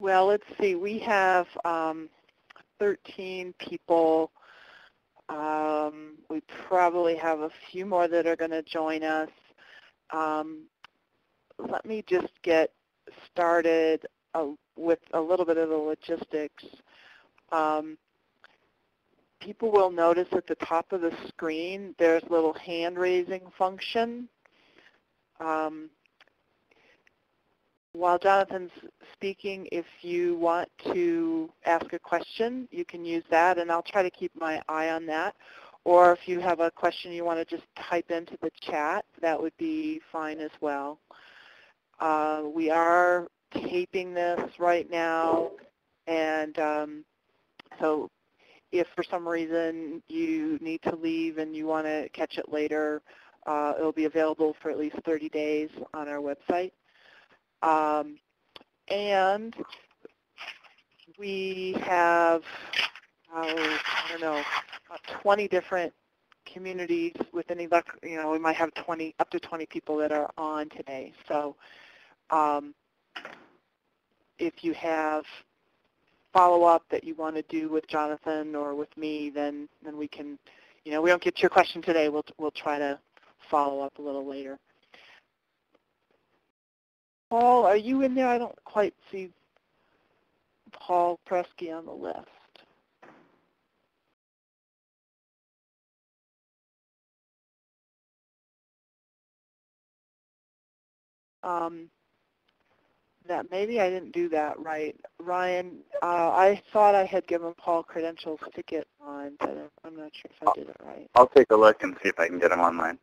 Well, let's see. We have 13 people. We probably have a few more that are going to join us. Let me just get started with a little bit of the logistics. People will notice at the top of the screen there's a little hand-raising function. While Jonathan's speaking, if you want to ask a question, you can use that, and I'll try to keep my eye on that. Or if you have a question you want to just type into the chat, that would be fine as well. We are taping this right now, and so if for some reason you need to leave and you want to catch it later, it'll be available for at least 30 days on our website. And we have, I don't know, about 20 different communities with any luck. You know, we might have up to 20 people that are on today. So if you have follow-up that you want to do with Jonathan or with me, then we can, you know, we don't get to your question today. We'll try to follow up a little later. Paul, are you in there? I don't quite see Paul Presky on the list. That maybe I didn't do that right. Ryan, I thought I had given Paul credentials to get on, but I'm not sure if I did it right. I'll take a look and see if I can get him online.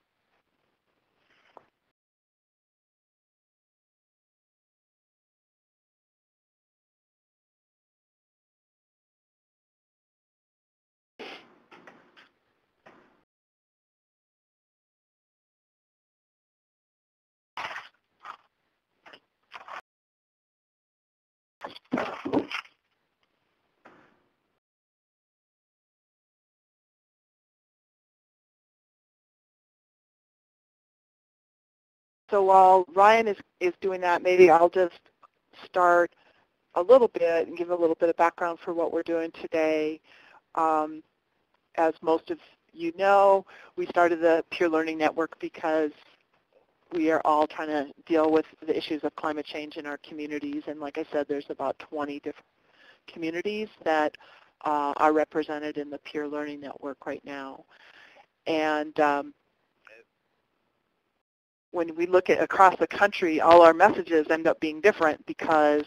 So while Ryan is doing that, maybe I'll just start a little bit and give a little bit of background for what we're doing today. As most of you know, we started the Peer Learning Network because we are all trying to deal with the issues of climate change in our communities. And like I said, there's about 20 different communities that are represented in the Peer Learning Network right now. And when we look at across the country, all our messages end up being different because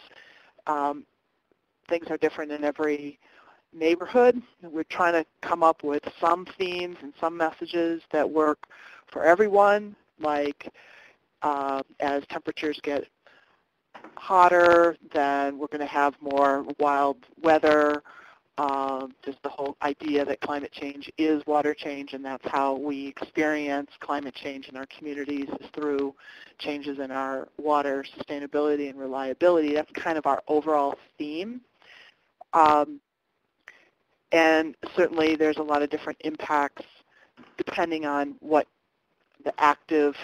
things are different in every neighborhood. We're trying to come up with some themes and some messages that work for everyone, like as temperatures get hotter, then we're going to have more wild weather. Just the whole idea that climate change is water change, and that's how we experience climate change in our communities is through changes in our water sustainability and reliability. That's kind of our overall theme. And certainly there's a lot of different impacts depending on what the active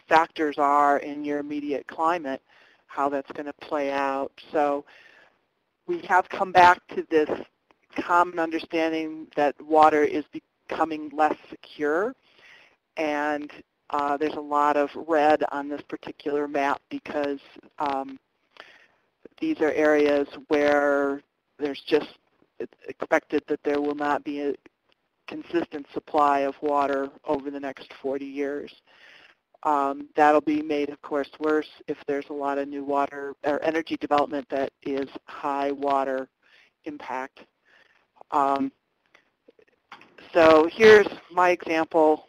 factors are in your immediate climate, how that's going to play out. So we have come back to this common understanding that water is becoming less secure, and there's a lot of red on this particular map because these are areas where there's just it's expected that there will not be a consistent supply of water over the next 40 years. That'll be made, of course, worse if there's a lot of new water or energy development that is high water impact. So here's my example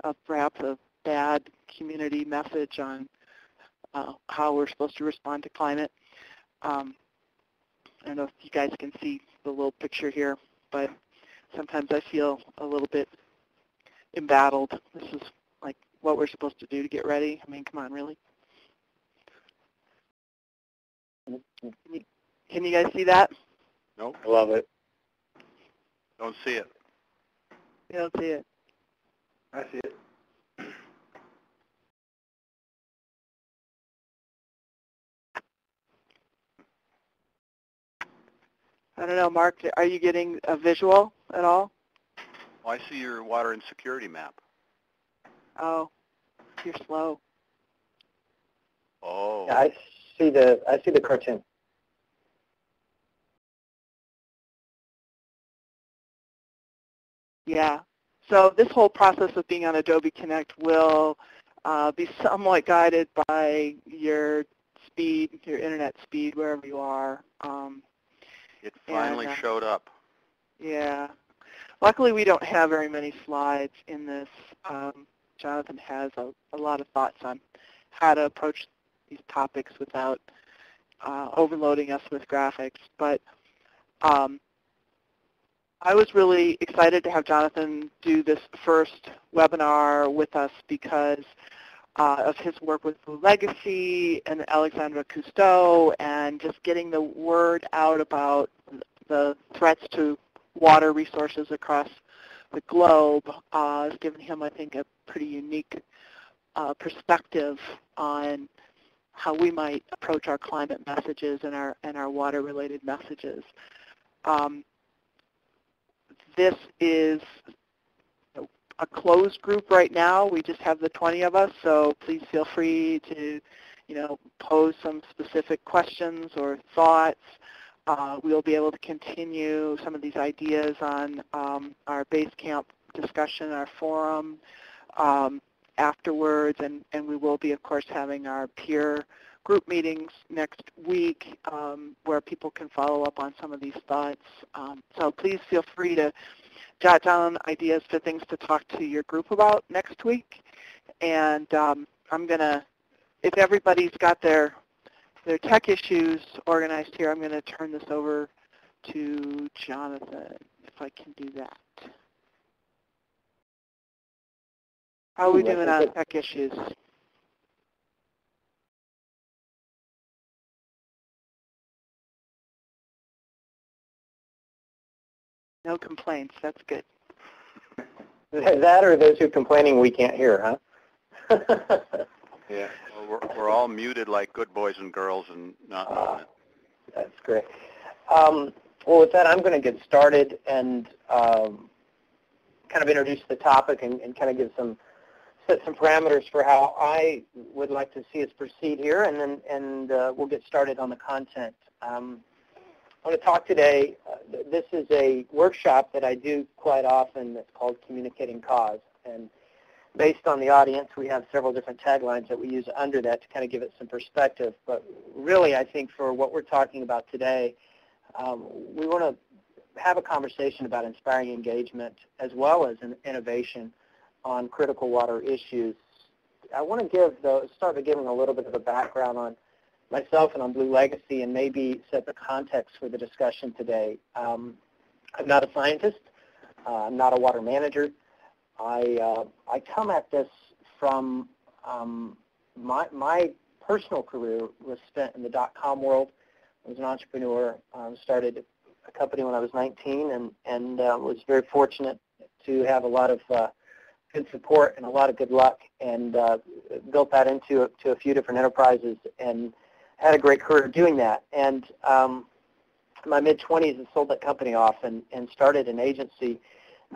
of perhaps a bad community message on how we're supposed to respond to climate. I don't know if you guys can see the little picture here, but sometimes I feel a little bit embattled. This is like what we're supposed to do to get ready. I mean, come on, really? Can you guys see that? Nope. I love it. Don't see it. You don't see it. I see it. know, Mark, are you getting a visual at all? Well, I see your water insecurity map. Oh, you're slow. Oh. Yeah, I see the cartoon. Yeah. So this whole process of being on Adobe Connect will be somewhat guided by your speed, your internet speed, wherever you are. It finally showed up. Yeah. Luckily, we don't have very many slides in this. Jonathan has a lot of thoughts on how to approach these topics without overloading us with graphics. But I was really excited to have Jonathan do this first webinar with us because of his work with Blue Legacy and Alexandra Cousteau, and just getting the word out about the threats to water resources across the globe has given him, I think, a pretty unique perspective on how we might approach our climate messages and our water-related messages. This is a closed group right now. We just have the 20 of us, so please feel free to, pose some specific questions or thoughts. We'll be able to continue some of these ideas on our Basecamp discussion, our forum afterwards, and we will be, of course, having our peer group meetings next week where people can follow up on some of these thoughts. So please feel free to jot down ideas for things to talk to your group about next week. And I'm going to, if everybody's got their tech issues organized here, I'm going to turn this over to Jonathan, if I can do that. How are we doing on tech issues? No complaints. That's good. That or those who are complaining we can't hear, huh? Yeah. Well, we're all muted like good boys and girls and not knowing it. That's great. Well, with that, I'm going to get started and kind of introduce the topic and kind of set some parameters for how I would like to see us proceed here, and we'll get started on the content. I want to talk today, this is a workshop that I do quite often that's called Communicating Cause. And based on the audience, we have several different taglines that we use under that to kind of give it some perspective. But really, I think for what we're talking about today, we want to have a conversation about inspiring engagement as well as an innovation on critical water issues. I want to start by giving a little bit of a background on myself and on Blue Legacy, and maybe set the context for the discussion today. I'm not a scientist. I'm not a water manager. I come at this from my personal career was spent in the .com world. I was an entrepreneur. Started a company when I was 19, and was very fortunate to have a lot of good support and a lot of good luck, and built that into a few different enterprises, and had a great career doing that. And in my mid-20s, I sold that company off and started an agency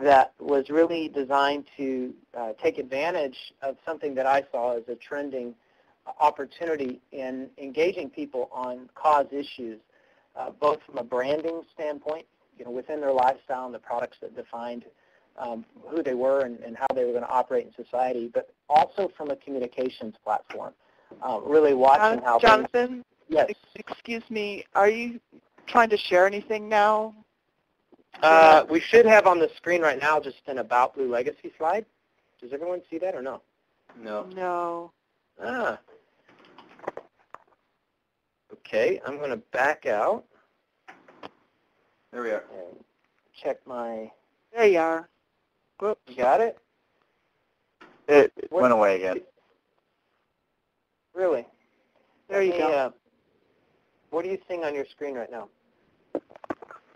that was really designed to take advantage of something that I saw as a trending opportunity in engaging people on cause issues, both from a branding standpoint, within their lifestyle and the products that defined who they were and how they were going to operate in society, but also from a communications platform. Really watching how Jonathan, yes. Excuse me, are you trying to share anything now? We should have on the screen right now just an About Blue Legacy slide. Does everyone see that or no? No. No. Ah. Okay, I'm going to back out. There we are. And check my... There you are. Whoops. You got it? It went away again. Really? There you go. What are you seeing on your screen right now?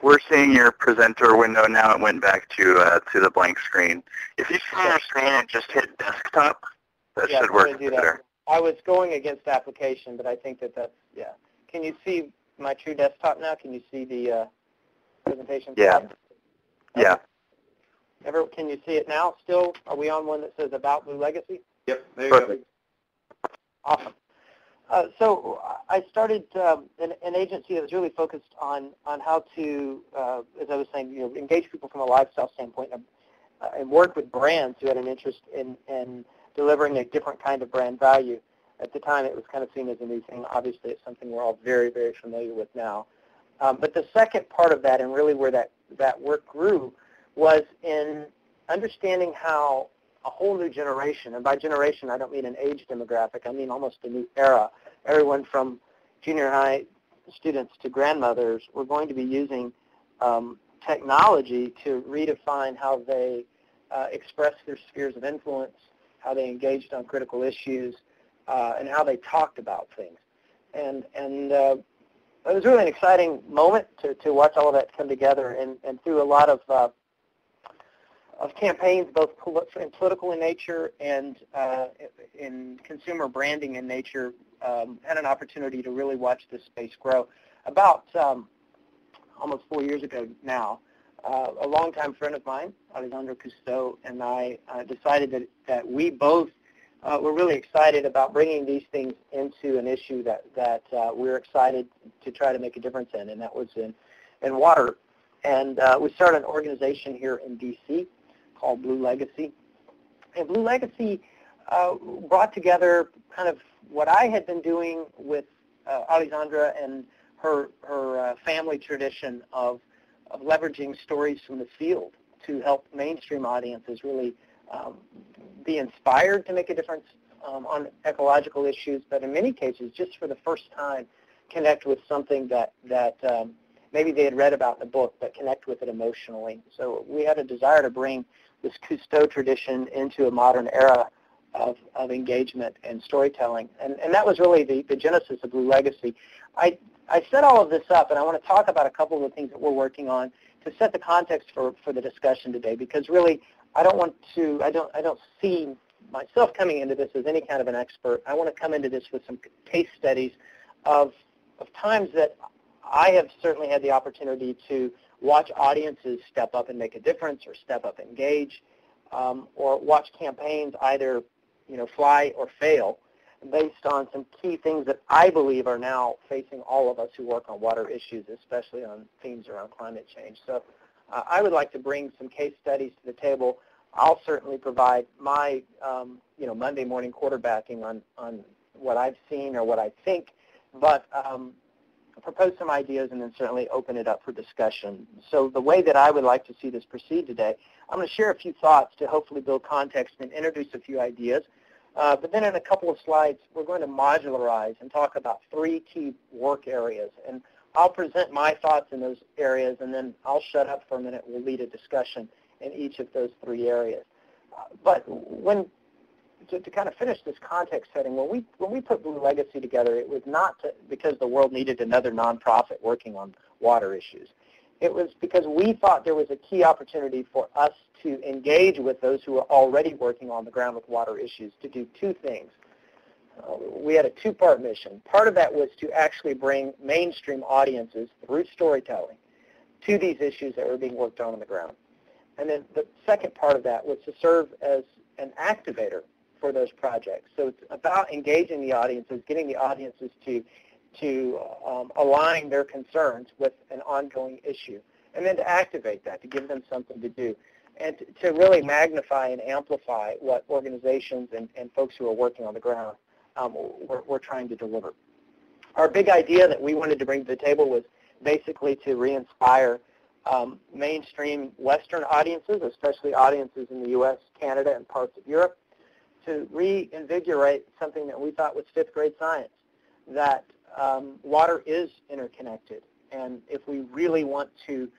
We're seeing your presenter window now. It went back to the blank screen. If you see your screen and just hit desktop, that should work better. I was going against application, but I think that's, yeah. Can you see my true desktop now? Can you see the presentation? Yeah. Slide? Yeah. Can you see it now still? Are we on one that says About Blue Legacy? Yep, there you Perfect. go. Awesome. So I started an agency that was really focused on how to, as I was saying, engage people from a lifestyle standpoint and work with brands who had an interest in delivering a different kind of brand value. At the time, it was kind of seen as a new thing. Obviously, it's something we're all very, very familiar with now. But the second part of that, and really where that work grew, was in understanding how a whole new generation, and by generation I don't mean an age demographic, I mean almost a new era. Everyone from junior high students to grandmothers were going to be using technology to redefine how they express their spheres of influence, how they engaged on critical issues, and how they talked about things. And it was really an exciting moment to watch all of that come together, and through a lot of campaigns, both political in nature and in consumer branding in nature, had an opportunity to really watch this space grow. About almost 4 years ago now, a longtime friend of mine, Alejandro Cousteau, and I decided that we both were really excited about bringing these things into an issue that we're excited to try to make a difference in, and that was in water. And we started an organization here in D.C. called Blue Legacy. And Blue Legacy brought together kind of what I had been doing with Alexandra and her family tradition of leveraging stories from the field to help mainstream audiences really be inspired to make a difference on ecological issues, but in many cases, just for the first time, connect with something that maybe they had read about in the book, but connect with it emotionally. So we had a desire to bring this Cousteau tradition into a modern era of engagement and storytelling. And that was really the genesis of Blue Legacy. I set all of this up, and I want to talk about a couple of the things that we're working on to set the context for the discussion today, because really I don't see myself coming into this as any kind of an expert. I want to come into this with some case studies of times that I have certainly had the opportunity to watch audiences step up and make a difference, or step up and engage, or watch campaigns either fly or fail based on some key things that I believe are now facing all of us who work on water issues, especially on themes around climate change. So I would like to bring some case studies to the table. I'll certainly provide my Monday morning quarterbacking on what I've seen or what I think, but propose some ideas and then certainly open it up for discussion. So the way that I would like to see this proceed today, I'm going to share a few thoughts to hopefully build context and introduce a few ideas. But then in a couple of slides, we're going to modularize and talk about 3 key work areas. And I'll present my thoughts in those areas, and then I'll shut up for a minute. We'll lead a discussion in each of those 3 areas. But to kind of finish this context setting, when we put Blue Legacy together, it was not because the world needed another nonprofit working on water issues. It was because we thought there was a key opportunity for us to engage with those who are already working on the ground with water issues to do 2 things. We had a 2-part mission. Part of that was to actually bring mainstream audiences through storytelling to these issues that were being worked on the ground. And then the second part of that was to serve as an activator for those projects. So it's about engaging the audiences, getting the audiences to align their concerns with an ongoing issue, and then to activate that, to give them something to do, and to really magnify and amplify what organizations and folks who are working on the ground we're trying to deliver. Our big idea that we wanted to bring to the table was basically to re-inspire mainstream Western audiences, especially audiences in the U.S., Canada, and parts of Europe, to reinvigorate something that we thought was 5th grade science, that water is interconnected. And if we really want to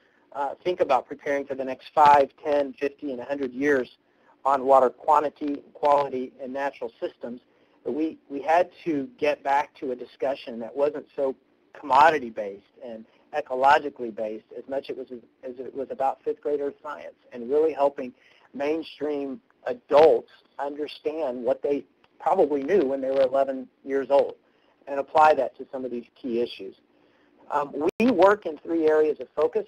think about preparing for the next 5, 10, 50, and 100 years on water quantity, quality, and natural systems, we had to get back to a discussion that wasn't so commodity-based and ecologically based as much as it was about 5th grade earth science, and really helping mainstream adults understand what they probably knew when they were 11 years old and apply that to some of these key issues. We work in 3 areas of focus.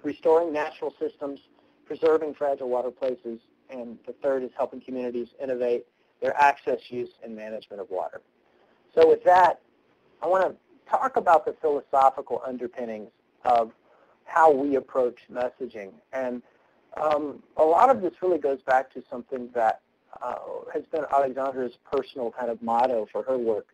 restoring natural systems, preserving fragile water places, and the third is helping communities innovate their access, use, and management of water. So with that, I want to talk about the philosophical underpinnings of how we approach messaging. And a lot of this really goes back to something that has been Alexandra's personal kind of motto for her work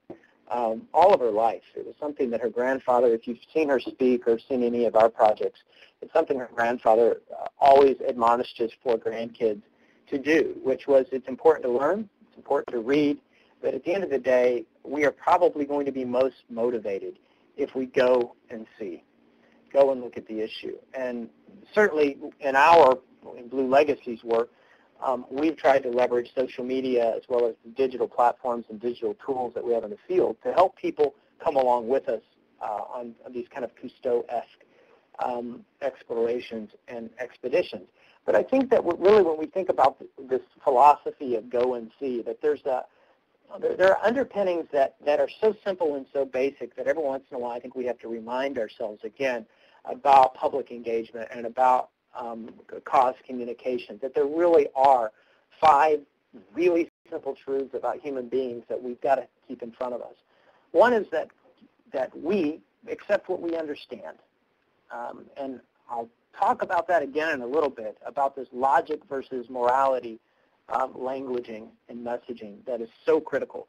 all of her life. It was something that her grandfather, if you've seen her speak or seen any of our projects, it's something her grandfather always admonished his 4 grandkids to do, which was it's important to learn, it's important to read, but at the end of the day, we are probably going to be most motivated if we go and see, go and look at the issue. And certainly in Blue Legacy's work, we've tried to leverage social media as well as the digital platforms and digital tools that we have in the field to help people come along with us on these kind of Cousteau-esque explorations and expeditions. But I think that really when we think about this philosophy of go and see, that there are underpinnings that are so simple and so basic that every once in a while I think we have to remind ourselves again about public engagement and about cause communication, that there really are 5 really simple truths about human beings that we've got to keep in front of us. One is that we accept what we understand. And I'll talk about that again in a little bit, about this logic versus morality languaging and messaging that is so critical.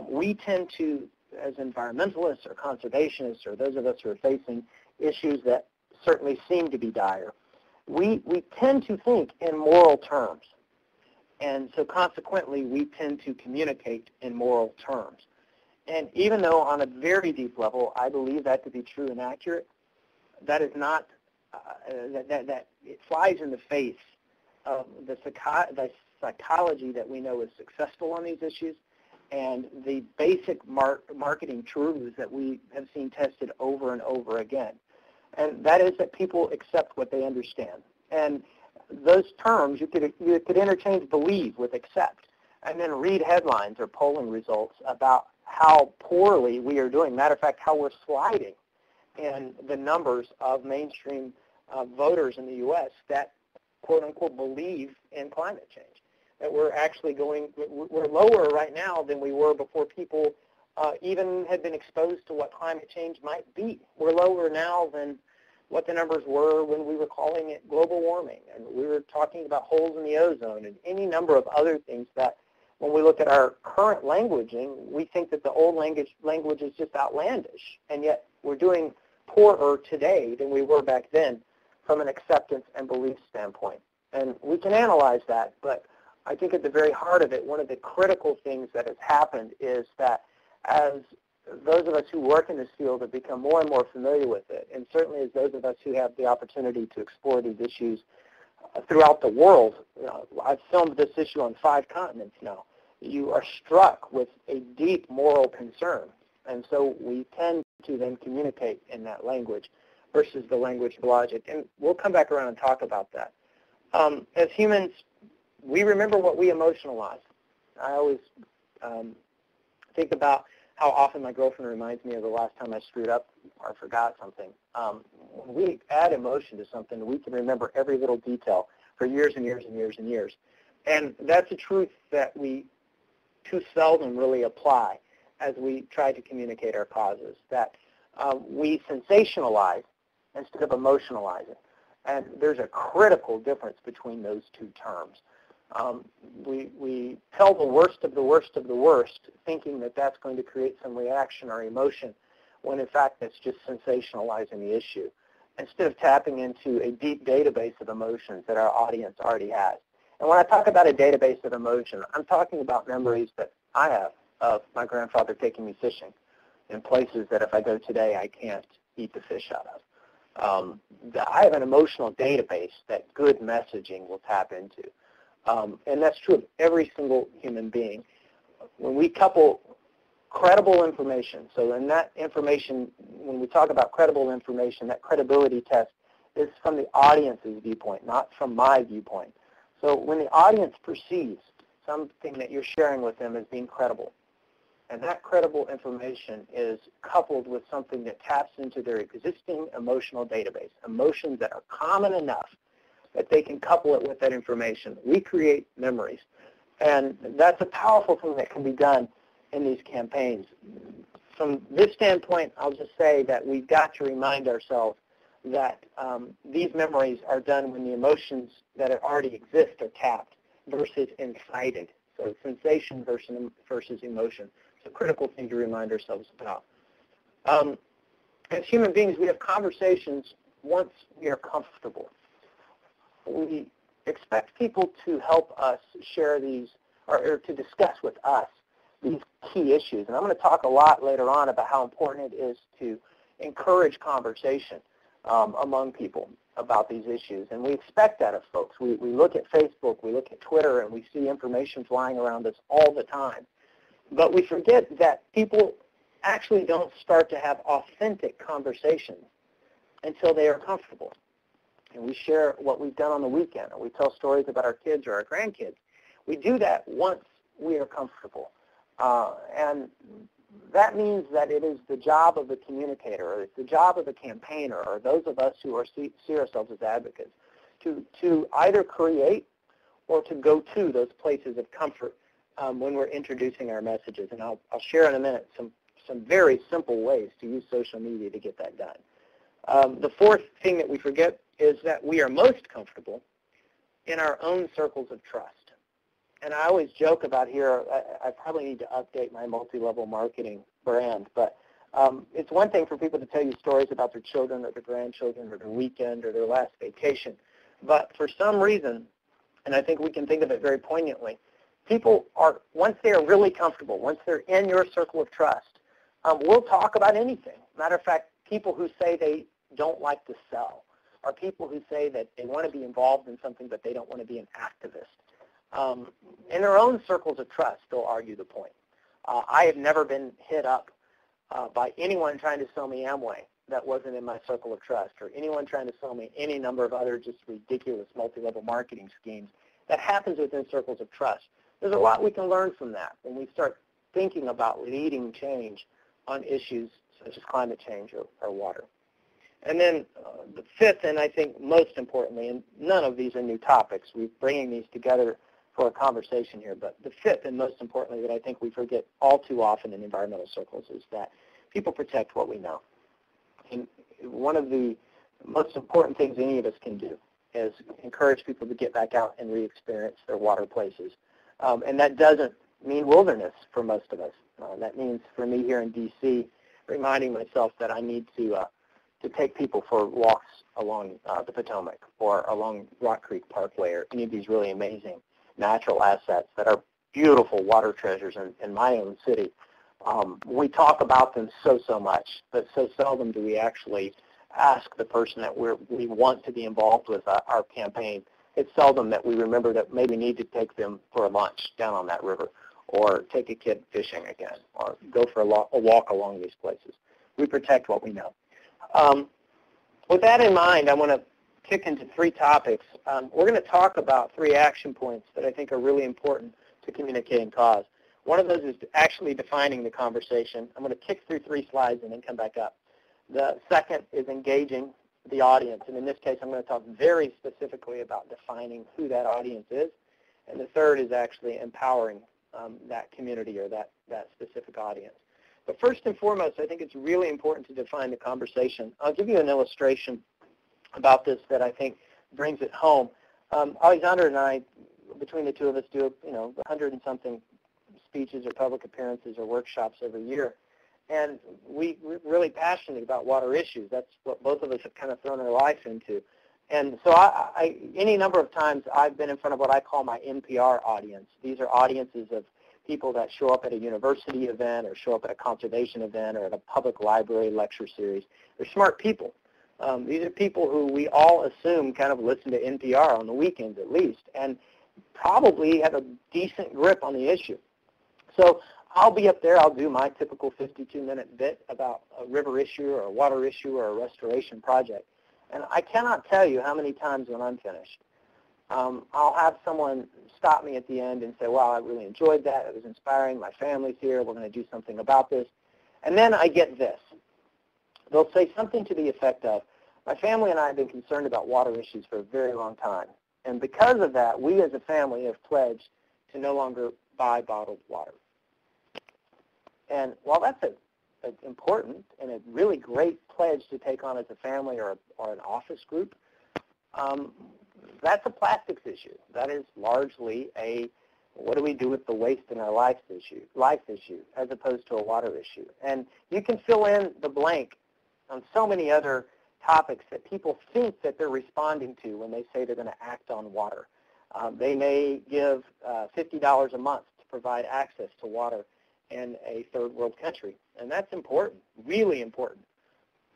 We tend to, as environmentalists or conservationists or those of us who are facing issues that certainly seem to be dire, we tend to think in moral terms. And so consequently, we tend to communicate in moral terms. And even though on a very deep level, I believe that to be true and accurate, that is not, that it flies in the face of the psychology that we know is successful on these issues and the basic marketing truths that we have seen tested over and over again. And that is that people accept what they understand. And those terms, you could interchange believe with accept, and then read headlines or polling results about how poorly we are doing. Matter of fact, how we're sliding in the numbers of mainstream voters in the U.S. that, quote unquote, believe in climate change. That we're actually we're lower right now than we were before people even had been exposed to what climate change might be. We're lower now than what the numbers were when we were calling it global warming, and we were talking about holes in the ozone and any number of other things that when we look at our current languaging, we think that the old language is just outlandish, and yet we're doing poorer today than we were back then from an acceptance and belief standpoint. And we can analyze that, but I think at the very heart of it, one of the critical things that has happened is that as those of us who work in this field have become more and more familiar with it, and certainly as those of us who have the opportunity to explore these issues throughout the world, I've filmed this issue on 5 continents now, you are struck with a deep moral concern. And so we tend to then communicate in that language versus the language of logic. And we'll come back around and talk about that. As humans, we remember what we emotionalize. I always think about how often my girlfriend reminds me of the last time I screwed up or forgot something. When we add emotion to something, we can remember every little detail for years and years and years and years. And that's a truth that we too seldom really apply as we try to communicate our causes, that we sensationalize instead of emotionalizing. And there's a critical difference between those 2 terms. We tell the worst of the worst of the worst, thinking that that's going to create some reaction or emotion, when in fact it's just sensationalizing the issue, instead of tapping into a deep database of emotions that our audience already has. And when I talk about a database of emotion, I'm talking about memories that I have of my grandfather taking me fishing in places that if I go today, I can't eat the fish out of. I have an emotional database that good messaging will tap into. And that's true of every single human being. When we couple credible information, so in that information, when we talk about credible information, that credibility test is from the audience's viewpoint, not from my viewpoint. So when the audience perceives something that you're sharing with them as being credible, And that credible information is coupled with something that taps into their existing emotional database, emotions that are common enough that they can couple it with that information. We create memories. And that's a powerful thing that can be done in these campaigns. From this standpoint, I'll just say that we've got to remind ourselves that these memories are done when the emotions that already exist are tapped versus incited. So sensation versus emotion. It's a critical thing to remind ourselves about. As human beings, we have conversations once we are comfortable. We expect people to help us share these, or to discuss with us these key issues. And I'm going to talk a lot later on about how important it is to encourage conversation among people about these issues. And we expect that of folks. We look at Facebook, we look at Twitter, and we see information flying around us all the time. But we forget that people actually don't start to have authentic conversations until they are comfortable. And we share what we've done on the weekend, or we tell stories about our kids or our grandkids. We do that once we are comfortable. And that means that it is the job of the communicator, or it's the job of the campaigner, or those of us who see ourselves as advocates, to either create or to go to those places of comfort when we're introducing our messages. And I'll share in a minute some very simple ways to use social media to get that done. The fourth thing that we forget is that we are most comfortable in our own circles of trust. And I always joke about here, I probably need to update my multi-level marketing brand, but it's one thing for people to tell you stories about their children or their grandchildren or their weekend or their last vacation. But for some reason, and I think we can think of it very poignantly, people are, once they are really comfortable, once they're in your circle of trust, we'll talk about anything. Matter of fact, people who say they don't like to sell, or people who say that they want to be involved in something but they don't want to be an activist. In their own circles of trust, they'll argue the point. I have never been hit up by anyone trying to sell me Amway that wasn't in my circle of trust, or anyone trying to sell me any number of other just ridiculous multi-level marketing schemes. That happens within circles of trust. There's a lot we can learn from that when we start thinking about leading change on issues such as climate change or water. And then the fifth, and I think most importantly, and none of these are new topics, we're bringing these together for a conversation here, but the fifth and most importantly that I think we forget all too often in environmental circles is that people protect what we know. And one of the most important things any of us can do is encourage people to get back out and re-experience their water places. And that doesn't mean wilderness for most of us. That means for me here in D.C., reminding myself that I need to take people for walks along the Potomac or along Rock Creek Parkway or any of these really amazing natural assets that are beautiful water treasures in my own city. We talk about them so much, but so seldom do we actually ask the person that we want to be involved with our campaign. It's seldom that we remember that maybe we need to take them for a lunch down on that river, or take a kid fishing again, or go for a walk along these places. We protect what we know. With that in mind, I want to kick into three topics. We're going to talk about three action points that I think are really important to communicating cause. One of those is actually defining the conversation. I'm going to kick through three slides and then come back up. The second is engaging the audience, and in this case I'm going to talk very specifically about defining who that audience is. And the third is actually empowering that community or that specific audience. But first and foremost, I think it's really important to define the conversation. I'll give you an illustration about this that I think brings it home. Alexander and I, between the two of us, do 100 and something speeches or public appearances or workshops every year. And we're really passionate about water issues. That's what both of us have kind of thrown our life into. And so any number of times I've been in front of what I call my NPR audience. These are audiences of people that show up at a university event or show up at a conservation event or at a public library lecture series. They're smart people. These are people who we all assume kind of listen to NPR on the weekends at least, and probably have a decent grip on the issue. So I'll be up there, I'll do my typical 52-minute bit about a river issue or a water issue or a restoration project. And I cannot tell you how many times when I'm finished, I'll have someone stop me at the end and say, wow, I really enjoyed that. It was inspiring. My family's here. We're going to do something about this. And then I get this. They'll say something to the effect of, my family and I have been concerned about water issues for a very long time. And because of that, we as a family have pledged to no longer buy bottled water. And while that's an important and a really great pledge to take on as a family or an office group, that's a plastics issue. That is largely a what do we do with the waste in our life issue, as opposed to a water issue. And you can fill in the blank on so many other topics that people think that they're responding to when they say they're going to act on water. They may give $50 a month to provide access to water in a third world country, and that's important, really important.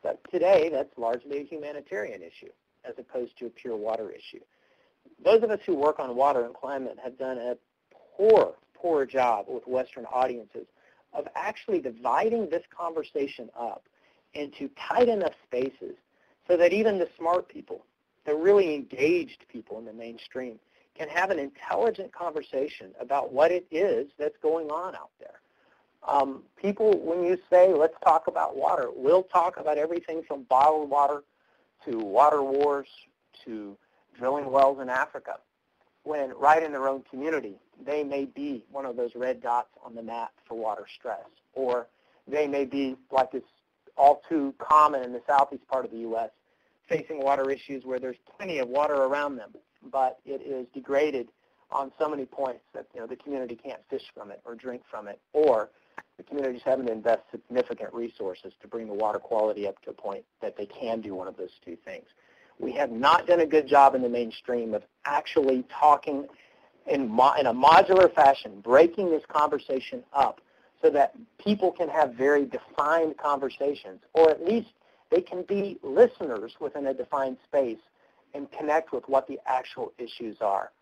But today, that's largely a humanitarian issue as opposed to a pure water issue. Those of us who work on water and climate have done a poor job with Western audiences of actually dividing this conversation up into tight enough spaces so that even the smart people, the really engaged people in the mainstream, can have an intelligent conversation about what it is that's going on out there. People, when you say, let's talk about water, we'll talk about everything from bottled water to water wars to drilling wells in Africa, when right in their own community, they may be one of those red dots on the map for water stress, or they may be, like it's all too common in the southeast part of the U.S., facing water issues where there's plenty of water around them, but it is degraded on so many points that the community can't fish from it or drink from it, or the community's having to invest significant resources to bring the water quality up to a point that they can do one of those two things. We have not done a good job in the mainstream of actually talking in a modular fashion, breaking this conversation up so that people can have very defined conversations, or at least they can be listeners within a defined space and connect with what the actual issues are.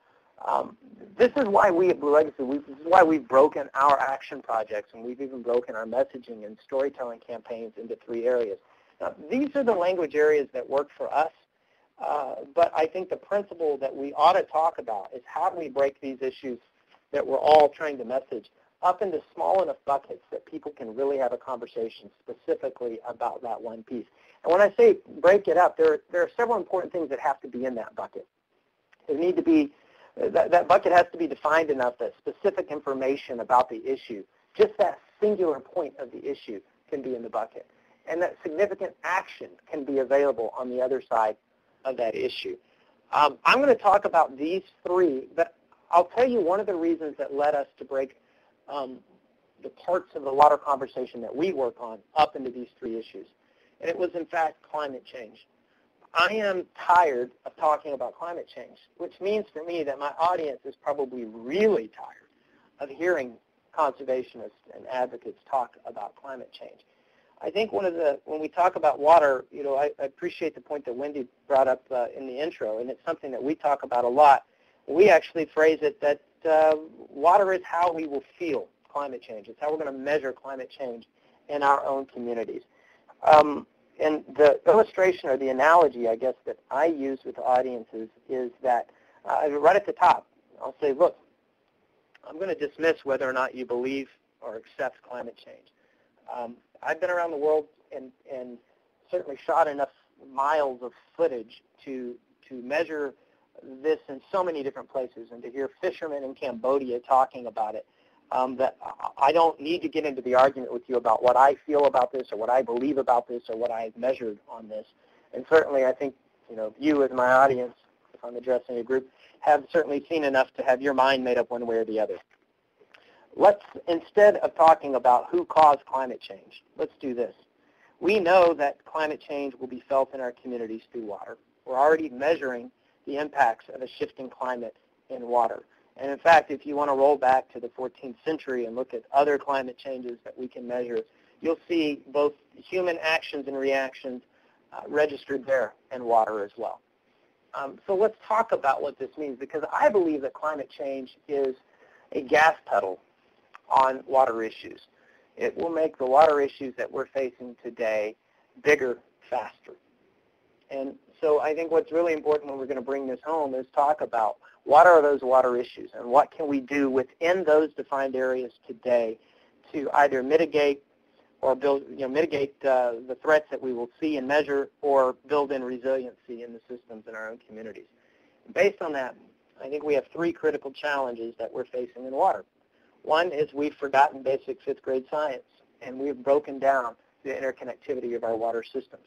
This is why we at Blue Legacy, this is why we've broken our action projects, and we've even broken our messaging and storytelling campaigns into 3 areas. Now, these are the language areas that work for us, but I think the principle that we ought to talk about is how do we break these issues that we're all trying to message up into small enough buckets that people can really have a conversation specifically about that one piece. And when I say break it up, there are several important things that have to be in that bucket. There need to be that bucket has to be defined enough that specific information about the issue, just that singular point of the issue, can be in the bucket. And that significant action can be available on the other side of that issue. I'm going to talk about these 3, but I'll tell you one of the reasons that led us to break the parts of the water conversation that we work on up into these 3 issues. And it was, in fact, climate change. I am tired of talking about climate change, which means for me that my audience is probably really tired of hearing conservationists and advocates talk about climate change. I think when we talk about water, I appreciate the point that Wendy brought up in the intro, and it's something that we talk about a lot. We actually phrase it that water is how we will feel climate change. It's how we're going to measure climate change in our own communities. And the illustration or the analogy, I guess, that I use with audiences is that right at the top, I'll say, look, I'm going to dismiss whether or not you believe or accept climate change. I've been around the world and certainly shot enough miles of footage to measure this in so many different places, and to hear fishermen in Cambodia talking about it, that I don't need to get into the argument with you about what I feel about this or what I believe about this or what I've measured on this. And certainly I think you as my audience, if I'm addressing a group, have certainly seen enough to have your mind made up one way or the other. Let's, instead of talking about who caused climate change, let's do this. We know that climate change will be felt in our communities through water. We're already measuring the impacts of a shifting climate in water. And in fact, if you want to roll back to the 14th century and look at other climate changes that we can measure, you'll see both human actions and reactions registered there in water as well. So let's talk about what this means, because I believe that climate change is a gas pedal on water issues. It will make the water issues that we're facing today bigger, faster. And so I think what's really important when we're going to bring this home is talk about what are those water issues and what can we do within those defined areas today to either mitigate or mitigate the threats that we will see and measure, or build in resiliency in the systems in our own communities. Based on that, I think we have three critical challenges that we're facing in water. One is we've forgotten basic fifth grade science, and we've broken down the interconnectivity of our water systems.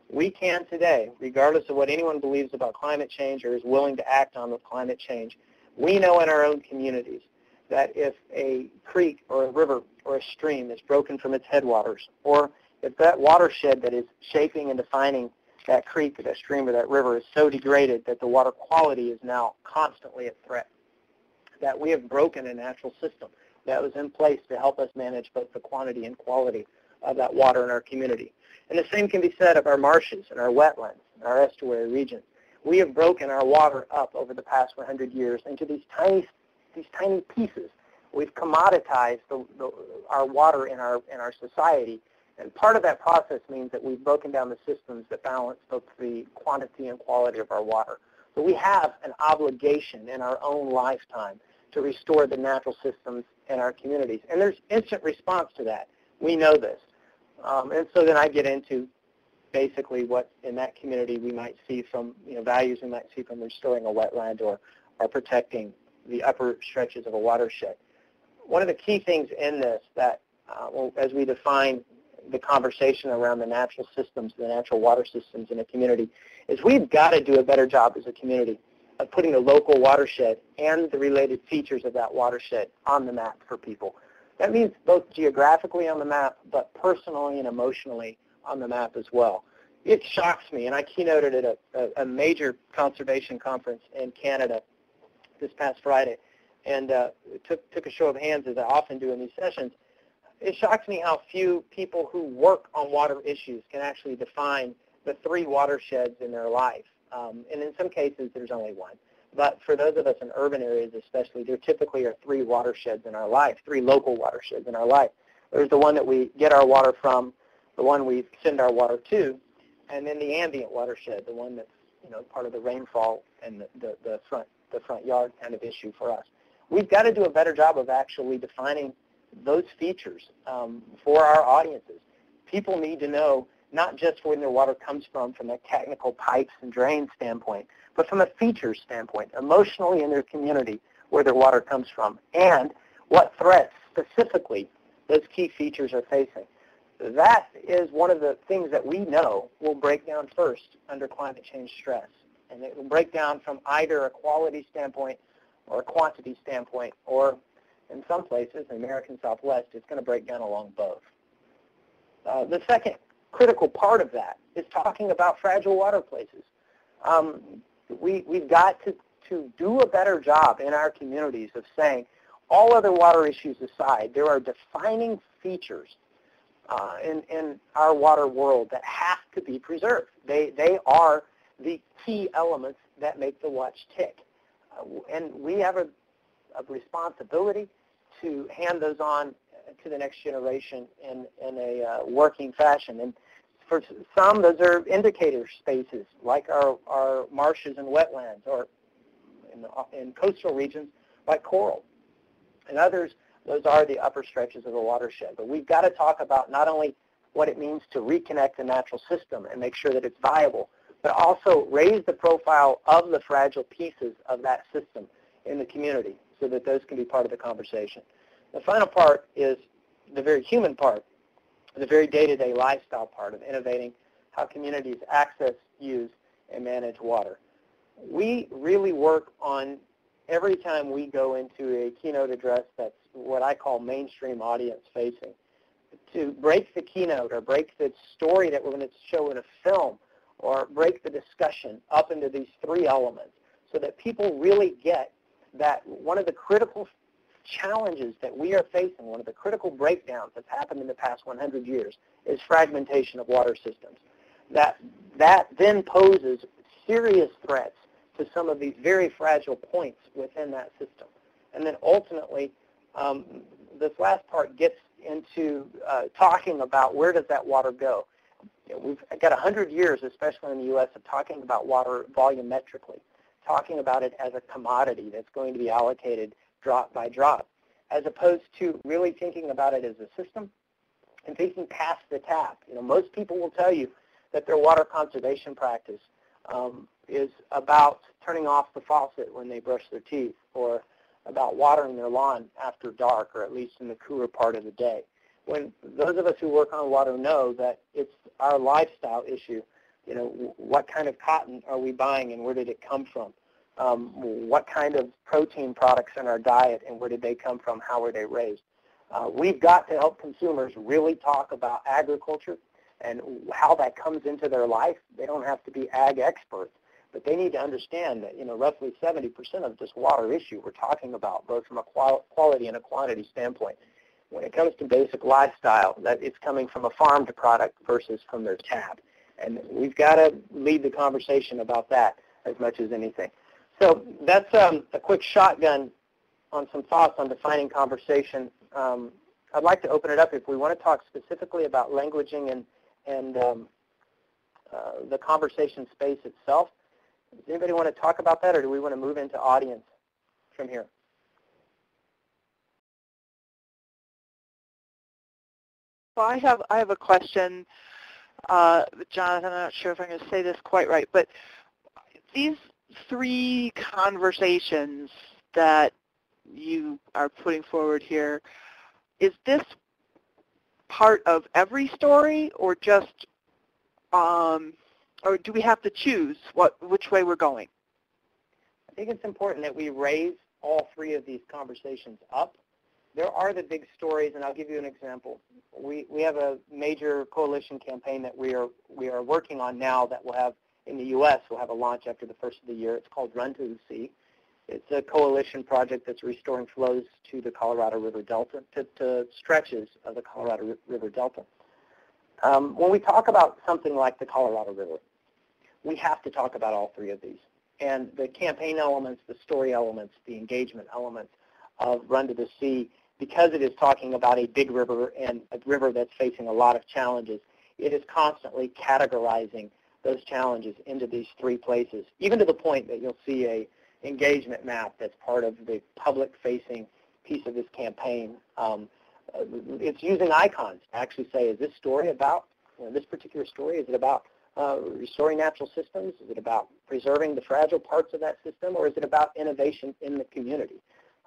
We can today, regardless of what anyone believes about climate change or is willing to act on with climate change, we know in our own communities that if a creek or a river or a stream is broken from its headwaters, or if that watershed that is shaping and defining that creek or that stream or that river is so degraded that the water quality is now constantly at threat, that we have broken a natural system that was in place to help us manage both the quantity and quality of that water in our community. And the same can be said of our marshes and our wetlands and our estuary regions. We have broken our water up over the past 100 years into these tiny pieces. We've commoditized our water in our society, and part of that process means that we've broken down the systems that balance both the quantity and quality of our water. So we have an obligation in our own lifetime to restore the natural systems in our communities, and there's instant response to that. We know this, and so then I get into basically what in that community we might see from values we might see from restoring a wetland or protecting the upper stretches of a watershed. One of the key things in this that, as we define the conversation around the natural systems, the natural water systems in a community, is we've got to do a better job as a community of putting the local watershed and the related features of that watershed on the map for people. That means both geographically on the map, but personally and emotionally on the map as well. It shocks me, and I keynoted at a major conservation conference in Canada this past Friday, and took a show of hands, as I often do in these sessions. It shocks me how few people who work on water issues can actually define the three watersheds in their life. And in some cases, there's only one. But for those of us in urban areas especially, there typically are three watersheds in our life, three local watersheds in our life. There's the one that we get our water from, the one we send our water to, and then the ambient watershed, the one that's part of the rainfall and the front yard kind of issue for us. We've got to do a better job of actually defining those features for our audiences. People need to know not just where their water comes from a technical pipes and drains standpoint, but from a features standpoint, emotionally in their community, where their water comes from, and what threats specifically those key features are facing. That is one of the things that we know will break down first under climate change stress. And it will break down from either a quality standpoint or a quantity standpoint, or in some places, the American Southwest, it's going to break down along both. The second critical part of that is talking about fragile water places. We've got to do a better job in our communities of saying, all other water issues aside, there are defining features in our water world that have to be preserved. They are the key elements that make the watch tick. And we have a responsibility to hand those on to the next generation in a working fashion. And for some, those are indicator spaces, like our marshes and wetlands, or in coastal regions, like coral. And others, those are the upper stretches of the watershed. But we've got to talk about not only what it means to reconnect the natural system and make sure that it's viable, but also raise the profile of the fragile pieces of that system in the community so that those can be part of the conversation. The final part is the very human part, the very day-to-day lifestyle part of innovating how communities access, use, and manage water. We really work on, every time we go into a keynote address that's what I call mainstream audience facing, to break the keynote or break the story that we're going to show in a film, or break the discussion up into these three elements so that people really get that one of the critical challenges that we are facing, one of the critical breakdowns that's happened in the past 100 years is fragmentation of water systems. That then poses serious threats to some of these very fragile points within that system. And then ultimately, this last part gets into talking about where does that water go. we've got 100 years, especially in the U.S., of talking about water volumetrically, talking about it as a commodity that's going to be allocated drop by drop, as opposed to really thinking about it as a system and thinking past the tap. Most people will tell you that their water conservation practice is about turning off the faucet when they brush their teeth, or about watering their lawn after dark, or at least in the cooler part of the day. When those of us who work on water know that it's our lifestyle issue. What kind of cotton are we buying and where did it come from? What kind of protein products in our diet and where did they come from? How were they raised? We've got to help consumers really talk about agriculture and how that comes into their life. They don't have to be ag experts, but they need to understand that, roughly 70% of this water issue we're talking about, both from a quality and a quantity standpoint, when it comes to basic lifestyle, that it's coming from a farmed product versus from their tap. And we've got to lead the conversation about that as much as anything. So that's a quick shotgun on some thoughts on defining conversation. I'd like to open it up if we want to talk specifically about languaging and the conversation space itself. Does anybody want to talk about that, or do we want to move into audience from here? Well, I have a question, Jonathan. I'm not sure if I'm going to say this quite right, but these three conversations that you are putting forward here, is this part of every story, or just, or do we have to choose which way we're going? I think it's important that we raise all three of these conversations up. There are the big stories, and I'll give you an example. We have a major coalition campaign that we are working on now that will have, in the U.S., we'll have a launch after the first of the year. It's called Run to the Sea. It's a coalition project that's restoring flows to the Colorado River Delta, to stretches of the Colorado River Delta. When we talk about something like the Colorado River, we have to talk about all three of these. And the campaign elements, the story elements, the engagement elements of Run to the Sea, because it is talking about a big river and a river that's facing a lot of challenges, it is constantly categorizing those challenges into these three places, even to the point that you'll see a engagement map that's part of the public-facing piece of this campaign. It's using icons to actually say, is this story about, this particular story, is it about restoring natural systems? Is it about preserving the fragile parts of that system, or is it about innovation in the community?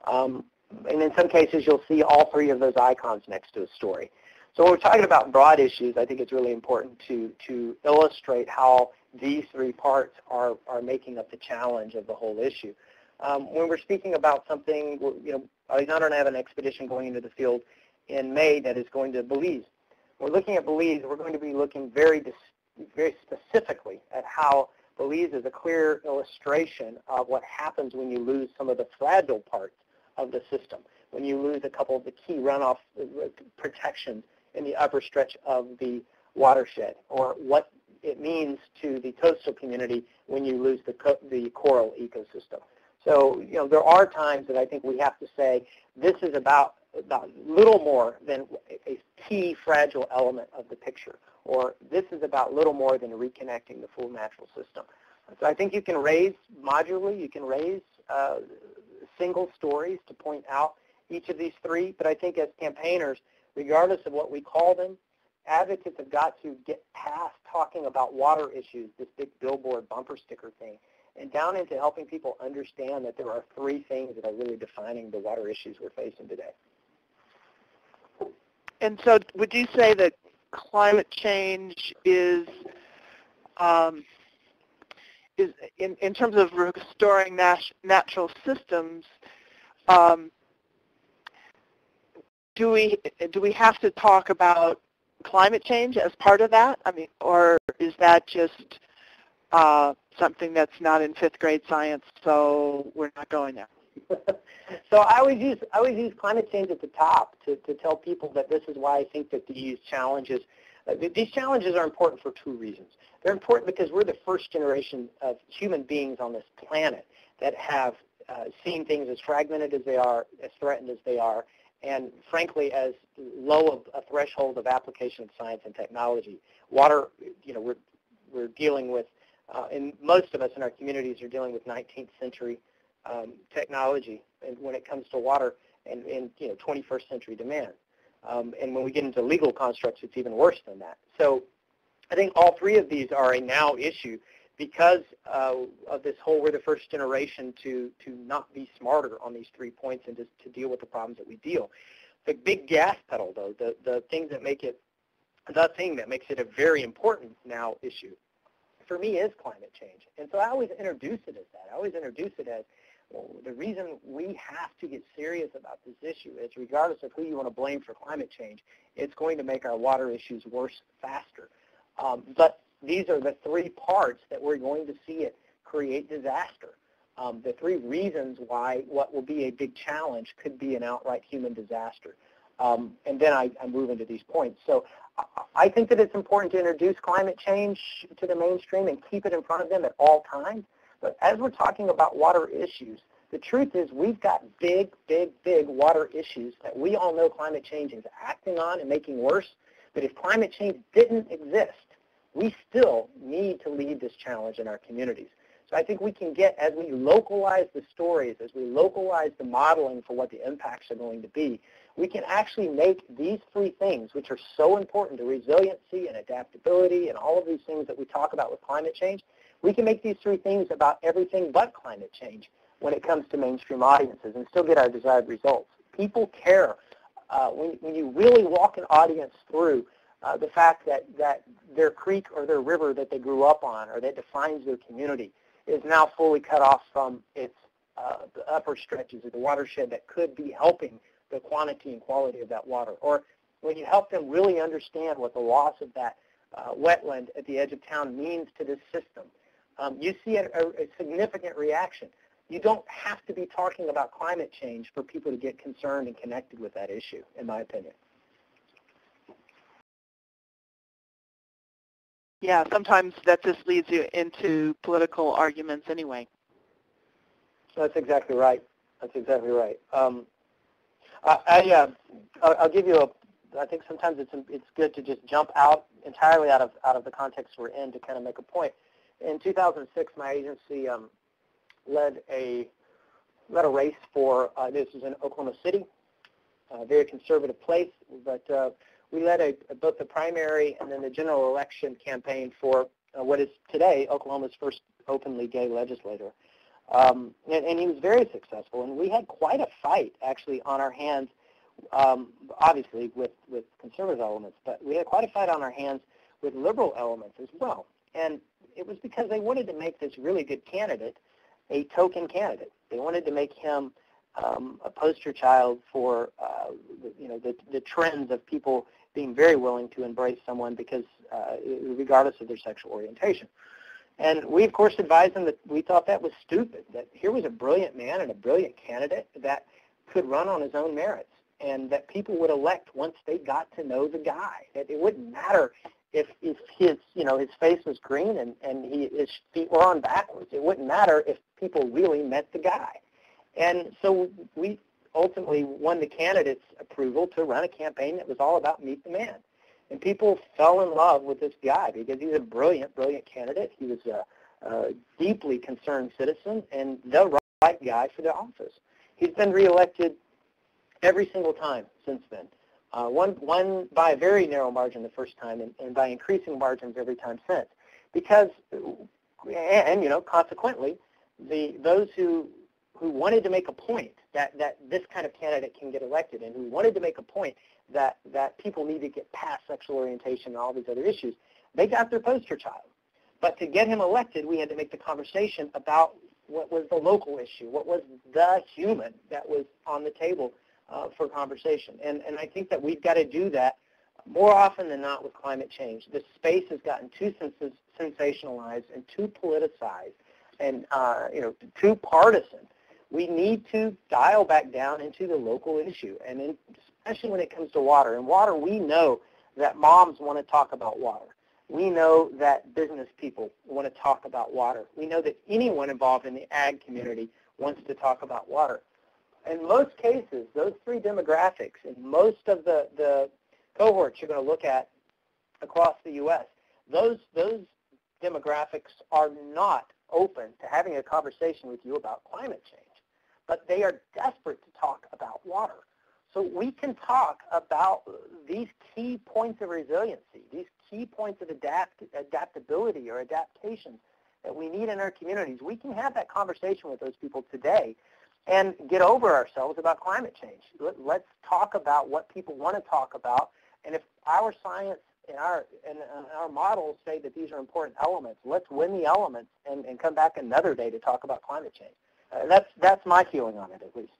And in some cases, you'll see all three of those icons next to a story. So when we're talking about broad issues, I think it's really important to illustrate how these three parts are making up the challenge of the whole issue. When we're speaking about something, I don't have an expedition going into the field in May that is going to Belize. We're looking at Belize. We're going to be looking very specifically at how Belize is a clear illustration of what happens when you lose some of the fragile parts of the system, when you lose a couple of the key runoff protections in the upper stretch of the watershed, or what it means to the coastal community when you lose the coral ecosystem. So, there are times that I think we have to say this is about little more than a key fragile element of the picture, or this is about little more than reconnecting the full natural system. So I think you can raise modularly, you can raise single stories to point out each of these three, but I think as campaigners, regardless of what we call them, advocates have got to get past talking about water issues, this big billboard bumper sticker thing, and down into helping people understand that there are three things that are really defining the water issues we're facing today. And so would you say that climate change is in terms of restoring natural systems, do we have to talk about climate change as part of that? I mean, or is that just something that's not in fifth grade science, so we're not going there? So I always use climate change at the top to tell people that this is why I think that these challenges are important for two reasons. They're important because we're the first generation of human beings on this planet that have seen things as fragmented as they are, as threatened as they are, and frankly, as low a threshold of application of science and technology. Water, we're dealing with, and most of us in our communities are dealing with 19th century technology when it comes to water and 21st century demand. And when we get into legal constructs, it's even worse than that. So I think all three of these are a now issue because of this whole we're the first generation to not be smarter on these 3 points and to deal with the problems that we deal. The big gas pedal, though, the thing that makes it a very important now issue, for me, is climate change. And so I always introduce it as that. I always introduce it as, well, the reason we have to get serious about this issue is regardless of who you want to blame for climate change, it's going to make our water issues worse faster. But these are the 3 parts that we're going to see it create disaster. The 3 reasons why what will be a big challenge could be an outright human disaster. And then I move into these points. So I think that it's important to introduce climate change to the mainstream and keep it in front of them at all times. But as we're talking about water issues, the truth is we've got big, big, big water issues that we all know climate change is acting on and making worse. But if climate change didn't exist, we still need to lead this challenge in our communities. So I think we can get, as we localize the stories, as we localize the modeling for what the impacts are going to be, we can actually make these 3 things, which are so important to resiliency and adaptability and all of these things that we talk about with climate change, we can make these 3 things about everything but climate change when it comes to mainstream audiences and still get our desired results. People care. When you really walk an audience through the fact that their creek or their river that they grew up on or that defines their community is now fully cut off from its the upper stretches of the watershed that could be helping the quantity and quality of that water. Or when you help them really understand what the loss of that wetland at the edge of town means to this system, you see a significant reaction. You don't have to be talking about climate change for people to get concerned and connected with that issue, in my opinion. Yeah, sometimes that just leads you into political arguments anyway. That's exactly right. That's exactly right. I'll give you I think sometimes it's good to just jump out entirely out of the context we're in to kind of make a point. In 2006, my agency led a race for, this was in Oklahoma City, a very conservative place, but we led both the primary and then the general election campaign for what is today Oklahoma's first openly gay legislator. And he was very successful, and we had quite a fight actually on our hands, obviously with conservative elements, but we had quite a fight on our hands with liberal elements as well. And it was because they wanted to make this really good candidate a token candidate. They wanted to make him a poster child for the trends of people being very willing to embrace someone because regardless of their sexual orientation. And we, of course, advised them that we thought that was stupid, that here was a brilliant man and a brilliant candidate that could run on his own merits and that people would elect once they got to know the guy. That it wouldn't matter if his face was green and his feet were on backwards. It wouldn't matter if people really met the guy. And so we ultimately won the candidate's approval to run a campaign that was all about meet the man. And people fell in love with this guy because he's a brilliant, brilliant candidate. He was a deeply concerned citizen and the right guy for the office. He's been reelected every single time since then. Won by a very narrow margin the first time and by increasing margins every time since. Because, and consequently, those who wanted to make a point that this kind of candidate can get elected and who wanted to make a point that people need to get past sexual orientation and all these other issues, they got their poster child. But to get him elected, we had to make the conversation about what was the local issue, what was the human that was on the table for conversation. And I think that we've got to do that more often than not with climate change. The space has gotten too sensationalized and too politicized and too partisan. We need to dial back down into the local issue, and especially when it comes to water. And water, we know that moms want to talk about water. We know that business people want to talk about water. We know that anyone involved in the ag community wants to talk about water. in most cases, those three demographics, in most of the cohorts you're going to look at across the U.S., those demographics are not open to having a conversation with you about climate change, but they are desperate to talk about water. So we can talk about these key points of resiliency, these key points of adaptability or adaptation that we need in our communities. We can have that conversation with those people today and get over ourselves about climate change. Let's talk about what people want to talk about, and if our science and our models say that these are important elements, let's win the elements and come back another day to talk about climate change. That's my feeling on it, at least.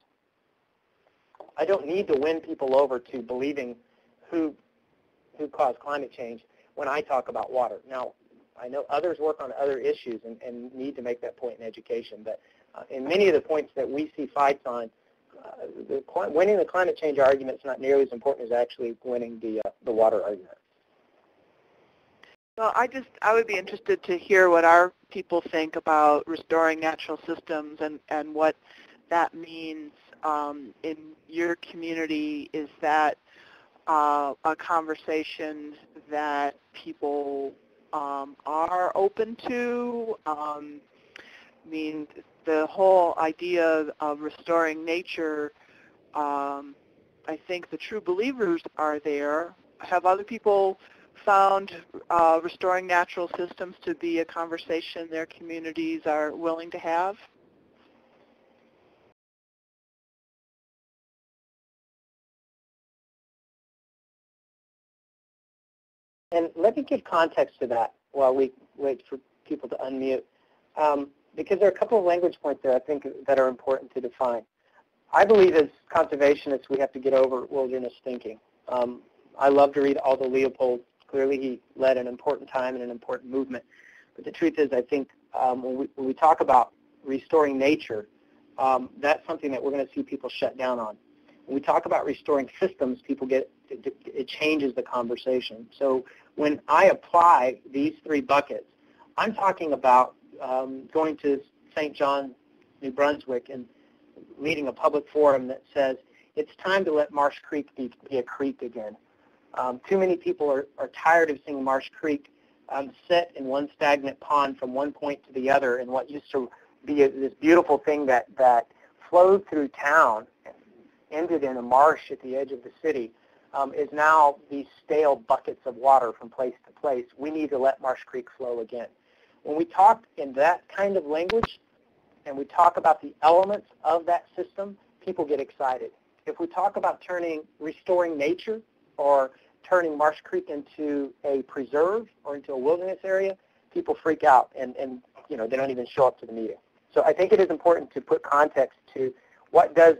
I don't need to win people over to believing who caused climate change when I talk about water. Now, I know others work on other issues and need to make that point in education, but in many of the points that we see fights on, winning the climate change argument is not nearly as important as actually winning the water argument. Well, I would be interested to hear what our people think about restoring natural systems and what that means in your community. Is that a conversation that people are open to? I mean, the whole idea of restoring nature, I think the true believers are there. Have other people found restoring natural systems to be a conversation their communities are willing to have? And let me give context to that while we wait for people to unmute, because there are a couple of language points there I think that are important to define. I believe as conservationists we have to get over wilderness thinking. I love to read Aldo Leopold. Clearly he led an important time and an important movement. But the truth is I think when we talk about restoring nature, that's something that we're going to see people shut down on. When we talk about restoring systems, it changes the conversation. So when I apply these three buckets, I'm talking about going to St. John, New Brunswick, and leading a public forum that says it's time to let Marsh Creek be a creek again. Too many people are tired of seeing Marsh Creek sit in one stagnant pond from one point to the other, and what used to be this beautiful thing that flowed through town, ended in a marsh at the edge of the city, is now these stale buckets of water from place to place. We need to let Marsh Creek flow again. When we talk in that kind of language and we talk about the elements of that system, people get excited. If we talk about restoring nature or turning Marsh Creek into a preserve or into a wilderness area, people freak out and they don't even show up to the meeting. So I think it is important to put context to what does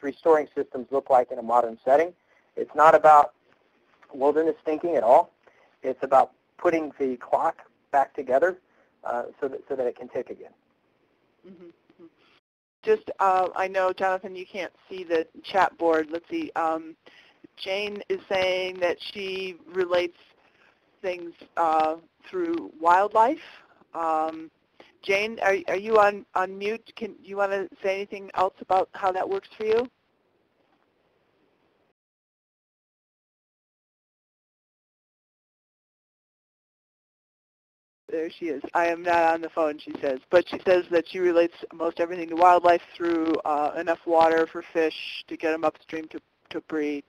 restoring systems look like in a modern setting. It's not about wilderness thinking at all. It's about putting the clock back together so that it can tick again. Mm-hmm. Just, I know, Jonathan, you can't see the chat board. Let's see. Jane is saying that she relates things through wildlife. Jane, are you on mute? Can you want to say anything else about how that works for you? There she is. I am not on the phone, she says. But she says that she relates most everything to wildlife through enough water for fish to get them upstream to breed.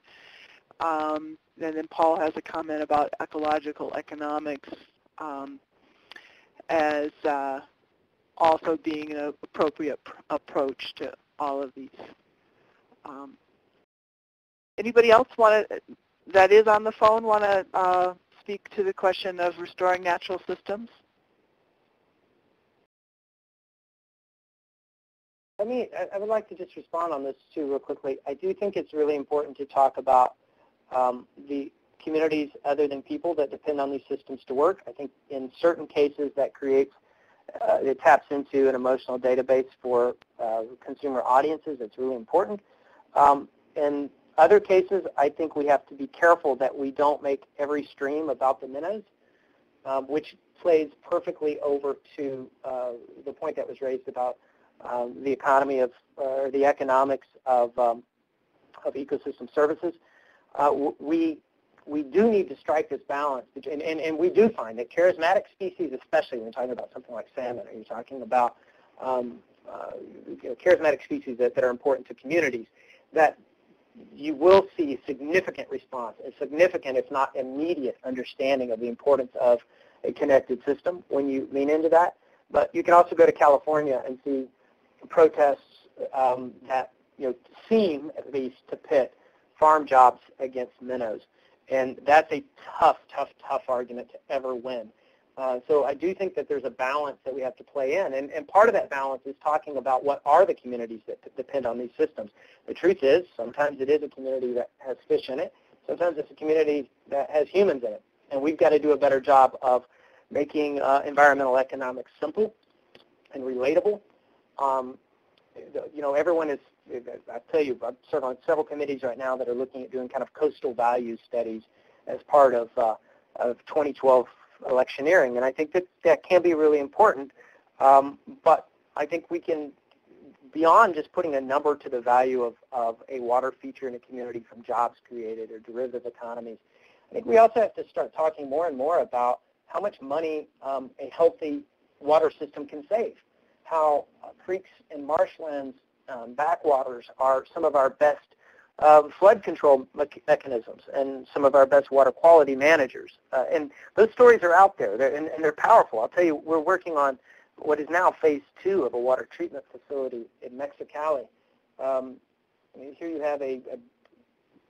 And then Paul has a comment about ecological economics as also being an appropriate approach to all of these. Anybody else that is on the phone want to speak to the question of restoring natural systems? I would like to just respond on this too real quickly. I do think it's really important to talk about the communities other than people that depend on these systems to work. I think in certain cases that creates, it taps into an emotional database for consumer audiences. It's really important. In other cases, I think we have to be careful that we don't make every stream about the minnows, which plays perfectly over to the point that was raised about the economy of, or the economics of ecosystem services. We do need to strike this balance, and we do find that charismatic species, especially when you're talking about something like salmon, or you're talking about charismatic species that are important to communities, that you will see significant response, a significant, if not immediate, understanding of the importance of a connected system when you lean into that. But you can also go to California and see protests that seem at least to pit farm jobs against minnows, and that's a tough argument to ever win. So I do think that there's a balance that we have to play in, and part of that balance is talking about what are the communities that depend on these systems. The truth is, sometimes it is a community that has fish in it, sometimes it's a community that has humans in it, and we've got to do a better job of making environmental economics simple and relatable. Everyone is, I tell you, I'm serving on several committees right now that are looking at doing kind of coastal values studies as part of 2012 electioneering, and I think that can be really important, but I think we can, beyond just putting a number to the value of a water feature in a community from jobs created or derivative economies, I think we also have to start talking more and more about how much money a healthy water system can save, how creeks and marshlands, backwaters are some of our best flood control mechanisms and some of our best water quality managers. And those stories are out there, and they're powerful. I'll tell you, we're working on what is now phase 2 of a water treatment facility in Mexicali. Here you have a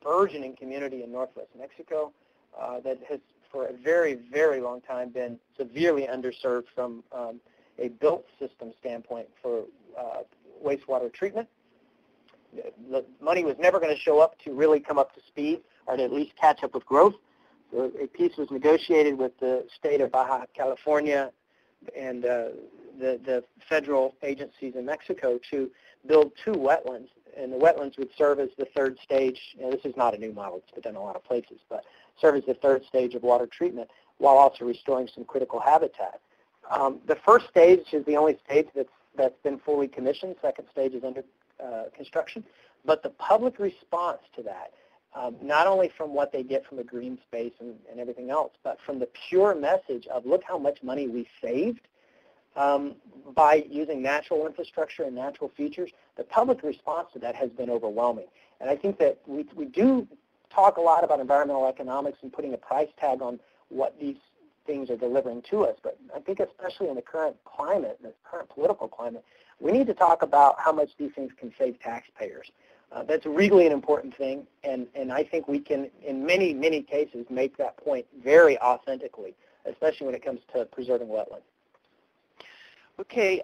burgeoning community in northwest Mexico that has for a very, very long time been severely underserved from a built system standpoint for wastewater treatment. The money was never going to show up to really come up to speed or to at least catch up with growth. So a peace was negotiated with the state of Baja California and the federal agencies in Mexico to build 2 wetlands, and the wetlands would serve as the 3rd stage. This is not a new model, it's been done in a lot of places, but serve as the 3rd stage of water treatment while also restoring some critical habitat. The 1st stage is the only stage that's been fully commissioned. 2nd stage is under construction. But the public response to that, not only from what they get from the green space and everything else, but from the pure message of look how much money we saved by using natural infrastructure and natural features, the public response to that has been overwhelming. And I think that we do talk a lot about environmental economics and putting a price tag on what these things are delivering to us, but I think especially in the current climate, the current political climate, we need to talk about how much these things can save taxpayers. That's really an important thing, and I think we can, in many, many cases, make that point very authentically, especially when it comes to preserving wetlands. Okay,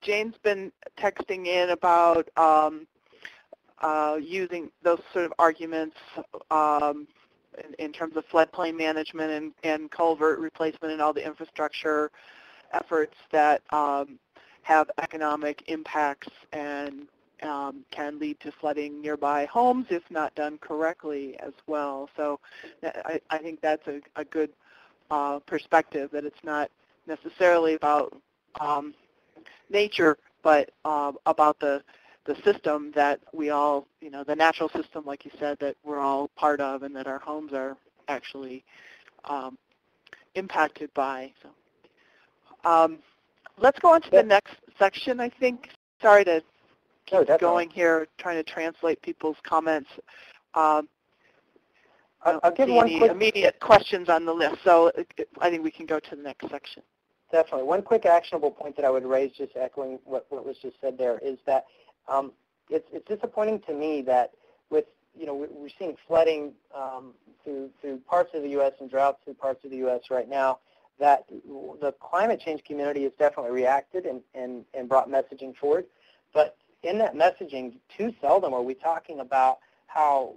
Jane's been texting in about using those sort of arguments in terms of floodplain management and culvert replacement and all the infrastructure efforts that have economic impacts and can lead to flooding nearby homes if not done correctly as well. So I think that's a good perspective, that it's not necessarily about nature, but about the system that we all, the natural system, like you said, that we're all part of and that our homes are actually impacted by. So let's go on to the next section, I think. Sorry to keep going here, trying to translate people's comments. I'll give one quick immediate questions on the list, so I think we can go to the next section. Definitely. One quick actionable point that I would raise, just echoing what was just said there, is that it's disappointing to me that with, we're seeing flooding through parts of the U.S. and droughts through parts of the U.S. right now, that the climate change community has definitely reacted and brought messaging forward. But in that messaging, too seldom are we talking about how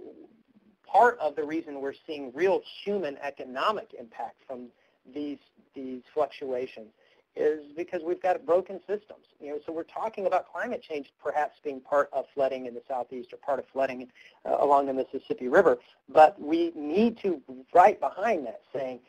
part of the reason we're seeing real human economic impact from these fluctuations is because we've got broken systems. So we're talking about climate change perhaps being part of flooding in the southeast or part of flooding along the Mississippi River, but we need to right behind that saying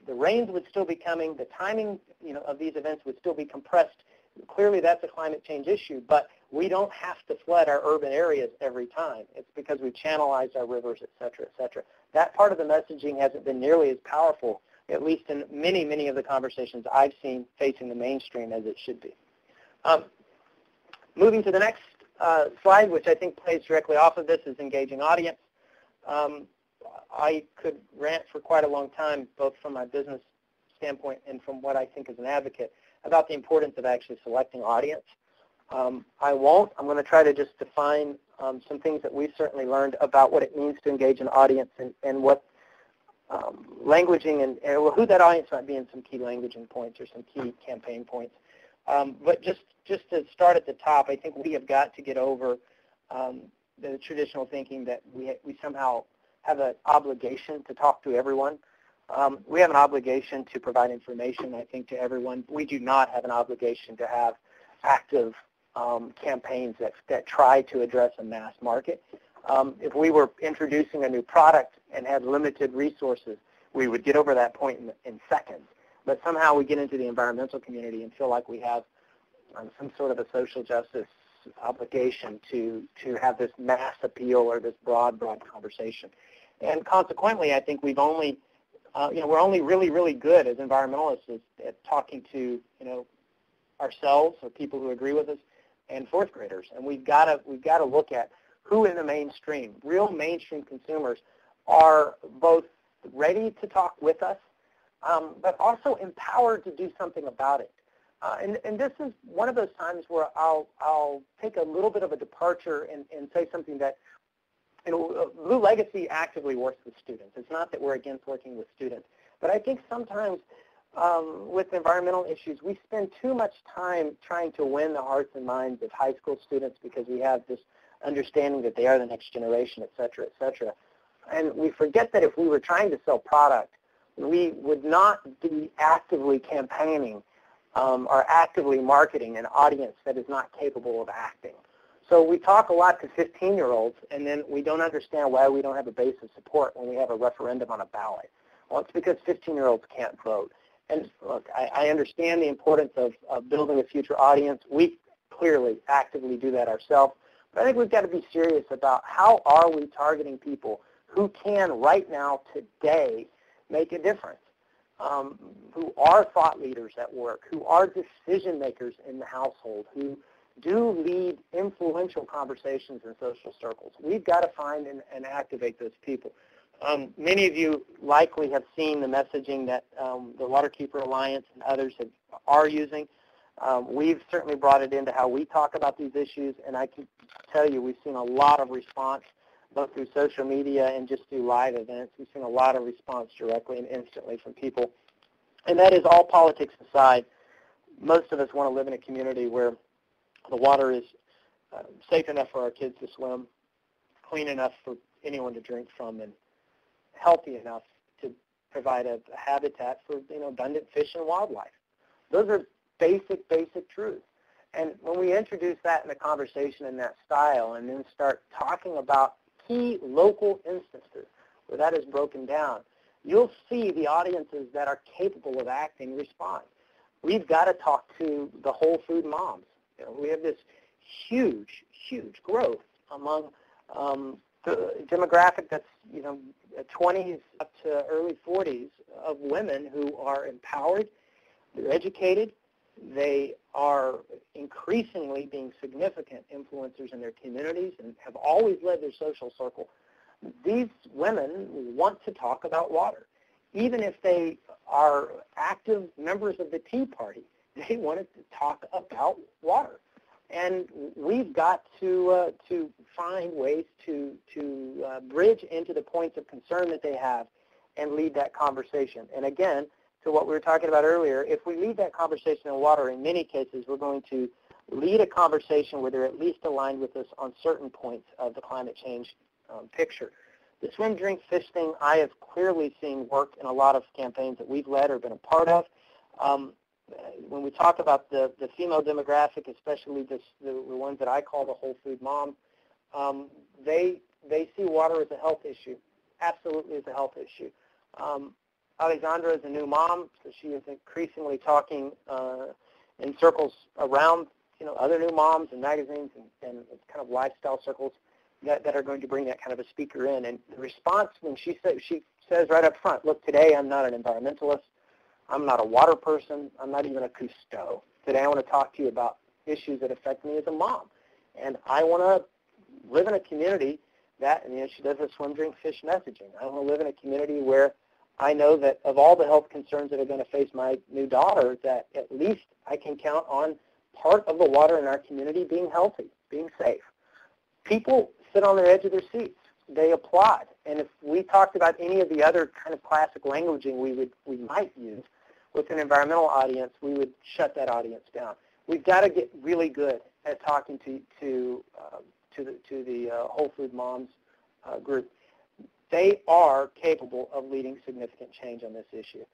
the rains would still be coming, the timing of these events would still be compressed clearly that's a climate change issue, but we don't have to flood our urban areas every time. It's because we channelized our rivers, et cetera, et cetera. That part of the messaging hasn't been nearly as powerful, at least in many, many of the conversations I've seen facing the mainstream, as it should be. Moving to the next slide, which I think plays directly off of this, is engaging audience. I could rant for quite a long time, both from my business standpoint and from what I think as an advocate, about the importance of actually selecting audience. I won't. I'm going to try to just define some things that we've certainly learned about what it means to engage an audience and what languaging and who that audience might be in some key languaging points or some key campaign points. But just to start at the top, I think we have got to get over the traditional thinking that we somehow have an obligation to talk to everyone. We have an obligation to provide information, I think, to everyone. We do not have an obligation to have active campaigns that try to address a mass market. If we were introducing a new product and had limited resources, we would get over that point in seconds. But somehow we get into the environmental community and feel like we have some sort of a social justice obligation to have this mass appeal or this broad conversation. And consequently, I think we've only, we're only really good as environmentalists at talking to, ourselves or people who agree with us and fourth graders. And we've got to look at who in the mainstream, real mainstream consumers, are both ready to talk with us, but also empowered to do something about it. And this is one of those times where I'll take a little bit of a departure and say something that, Blue Legacy actively works with students. It's not that we're against working with students, but I think sometimes with environmental issues, we spend too much time trying to win the hearts and minds of high school students because we have this understanding that they are the next generation, et cetera, et cetera. And we forget that if we were trying to sell product, we would not be actively campaigning or actively marketing an audience that is not capable of acting. So we talk a lot to 15-year-olds, and then we don't understand why we don't have a base of support when we have a referendum on a ballot. Well, it's because 15-year-olds can't vote. And look, I understand the importance of building a future audience. We clearly actively do that ourselves. But I think we've got to be serious about how are we targeting people who can right now, today, make a difference, who are thought leaders at work, who are decision makers in the household, who do lead influential conversations in social circles. We've got to find and activate those people. Many of you likely have seen the messaging that the Waterkeeper Alliance and others are using. We've certainly brought it into how we talk about these issues, and I can tell you we've seen a lot of response both through social media and just through live events. We've seen a lot of response directly and instantly from people. And that is, all politics aside, most of us want to live in a community where the water is safe enough for our kids to swim, clean enough for anyone to drink from, and healthy enough to provide a habitat for abundant fish and wildlife. Those are basic truths. And when we introduce that in a conversation in that style and then start talking about key local instances where that is broken down, you'll see the audiences that are capable of acting respond. We've got to talk to the whole food moms. We have this huge growth among the demographic that's 20s up to early 40s of women who are empowered, they're educated, they are increasingly being significant influencers in their communities and have always led their social circle. These women want to talk about water. Even if they are active members of the Tea Party, they wanted to talk about water. And we've got to find ways to bridge into the points of concern that they have and lead that conversation. And again, to what we were talking about earlier, if we lead that conversation in water, in many cases we're going to lead a conversation where they're at least aligned with us on certain points of the climate change picture. The swim, drink, fish thing I have clearly seen work in a lot of campaigns that we've led or been a part of. When we talk about the female demographic, especially the ones that I call the whole food mom, they see water as a health issue, absolutely as a health issue. Alexandra is a new mom, so she is increasingly talking in circles around, other new moms and magazines and kind of lifestyle circles that are going to bring that kind of a speaker in. And the response when she says right up front, look, today I'm not an environmentalist, I'm not a water person, I'm not even a Cousteau. Today I want to talk to you about issues that affect me as a mom. And I want to live in a community that, and she does a swim, drink, fish messaging. I want to live in a community where I know that of all the health concerns that are going to face my new daughter, that at least I can count on part of the water in our community being healthy, being safe. People sit on the edge of their seats. They applaud. And if we talked about any of the other kind of classic languaging we might use with an environmental audience, we would shut that audience down. We've got to get really good at talking to the Whole Food Moms group. They are capable of leading significant change on this issue.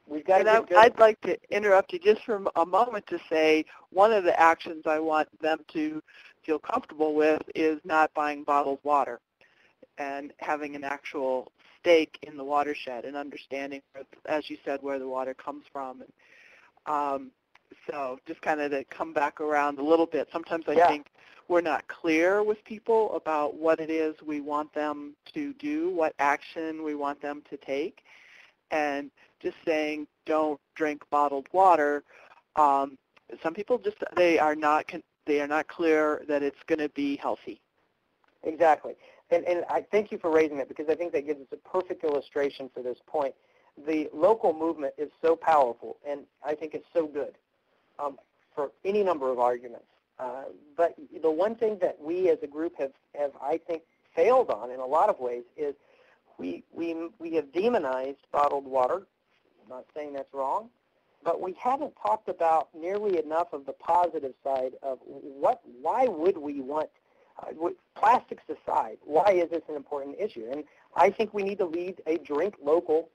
We've got to get good. I'd like to interrupt you just for a moment to say one of the actions I want them to feel comfortable with is not buying bottled water and having an actual stake in the watershed and understanding, as you said, where the water comes from. So just kind of to come back around a little bit, sometimes I think we're not clear with people about what it is we want them to do, what action we want them to take. And just saying don't drink bottled water, some people just, they are not clear that it's going to be healthy. Exactly. And I thank you for raising that, because I think that gives us a perfect illustration for this point. The local movement is so powerful, and I think it's so good for any number of arguments. But the one thing that we as a group have I think, failed on in a lot of ways is we have demonized bottled water. I'm not saying that's wrong, but we haven't talked about nearly enough of the positive side of why would we want, plastics aside, why is this an important issue? And I think we need to lead a drink local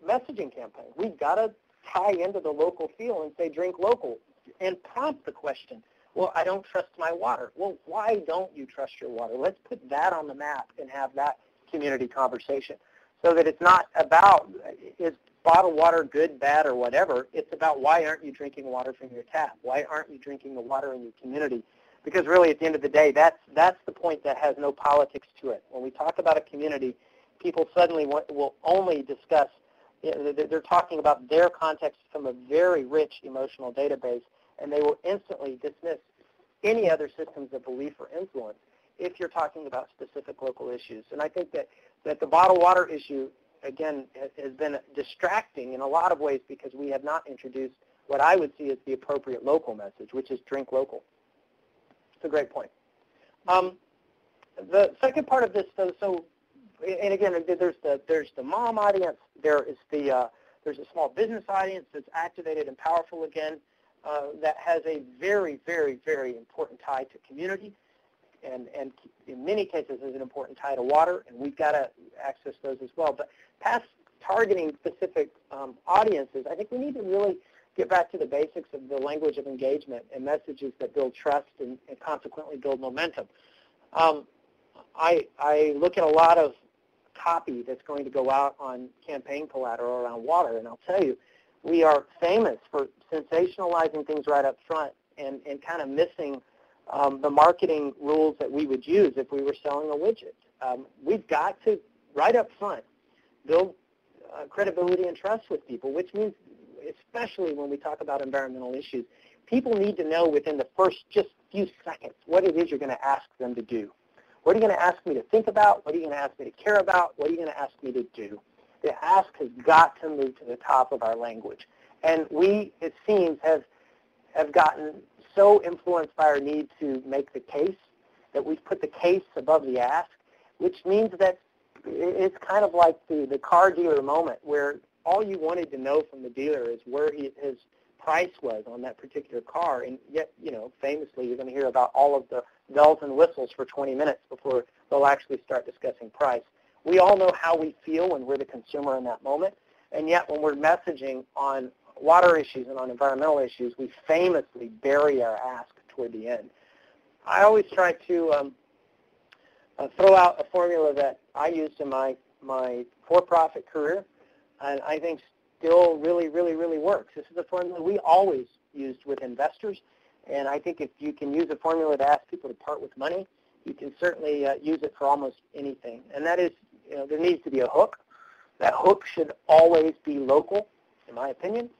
messaging campaign. We've got to tie into the local feel and say drink local and prompt the question, well, I don't trust my water. Well, why don't you trust your water? Let's put that on the map and have that community conversation so that it's not about is bottled water good, bad, or whatever. It's about why aren't you drinking water from your tap? Why aren't you drinking the water in your community? Because really at the end of the day, that's the point that has no politics to it. When we talk about a community, people suddenly will only discuss, they're talking about their context from a very rich emotional database, and they will instantly dismiss any other systems of belief or influence if you're talking about specific local issues. And I think that the bottled water issue, again, has been distracting in a lot of ways because we have not introduced what I would see as the appropriate local message, which is drink local. It's a great point. The second part of this, so and again, there's the mom audience. There's a small business audience that's activated and powerful again, that has a very, very, very important tie to community, and in many cases is an important tie to water, and we've got to access those as well. But past targeting specific audiences, I think we need to really get back to the basics of the language of engagement and messages that build trust and consequently build momentum. I look at a lot of copy that's going to go out on campaign collateral around water, and I'll tell you, we are famous for sensationalizing things right up front and kind of missing the marketing rules that we would use if we were selling a widget. We've got to, right up front, build credibility and trust with people, which means, especially when we talk about environmental issues, people need to know within the first just few seconds what it is you're going to ask them to do. What are you going to ask me to think about? What are you going to ask me to care about? What are you going to ask me to do? The ask has got to move to the top of our language. And we, it seems, have gotten so influenced by our need to make the case that we've put the case above the ask, which means that it's kind of like the car dealer moment where all you wanted to know from the dealer is where his price was on that particular car, and yet, famously, you're going to hear about all of the bells and whistles for 20 minutes before they'll actually start discussing price. We all know how we feel when we're the consumer in that moment, and yet when we're messaging on water issues and on environmental issues, we famously bury our ask toward the end. I always try to throw out a formula that I used in my for-profit career, and I think still really, really, really works. This is a formula we always used with investors, and I think if you can use a formula to ask people to part with money, you can certainly use it for almost anything. And that is, there needs to be a hook. That hook should always be local, in my opinion.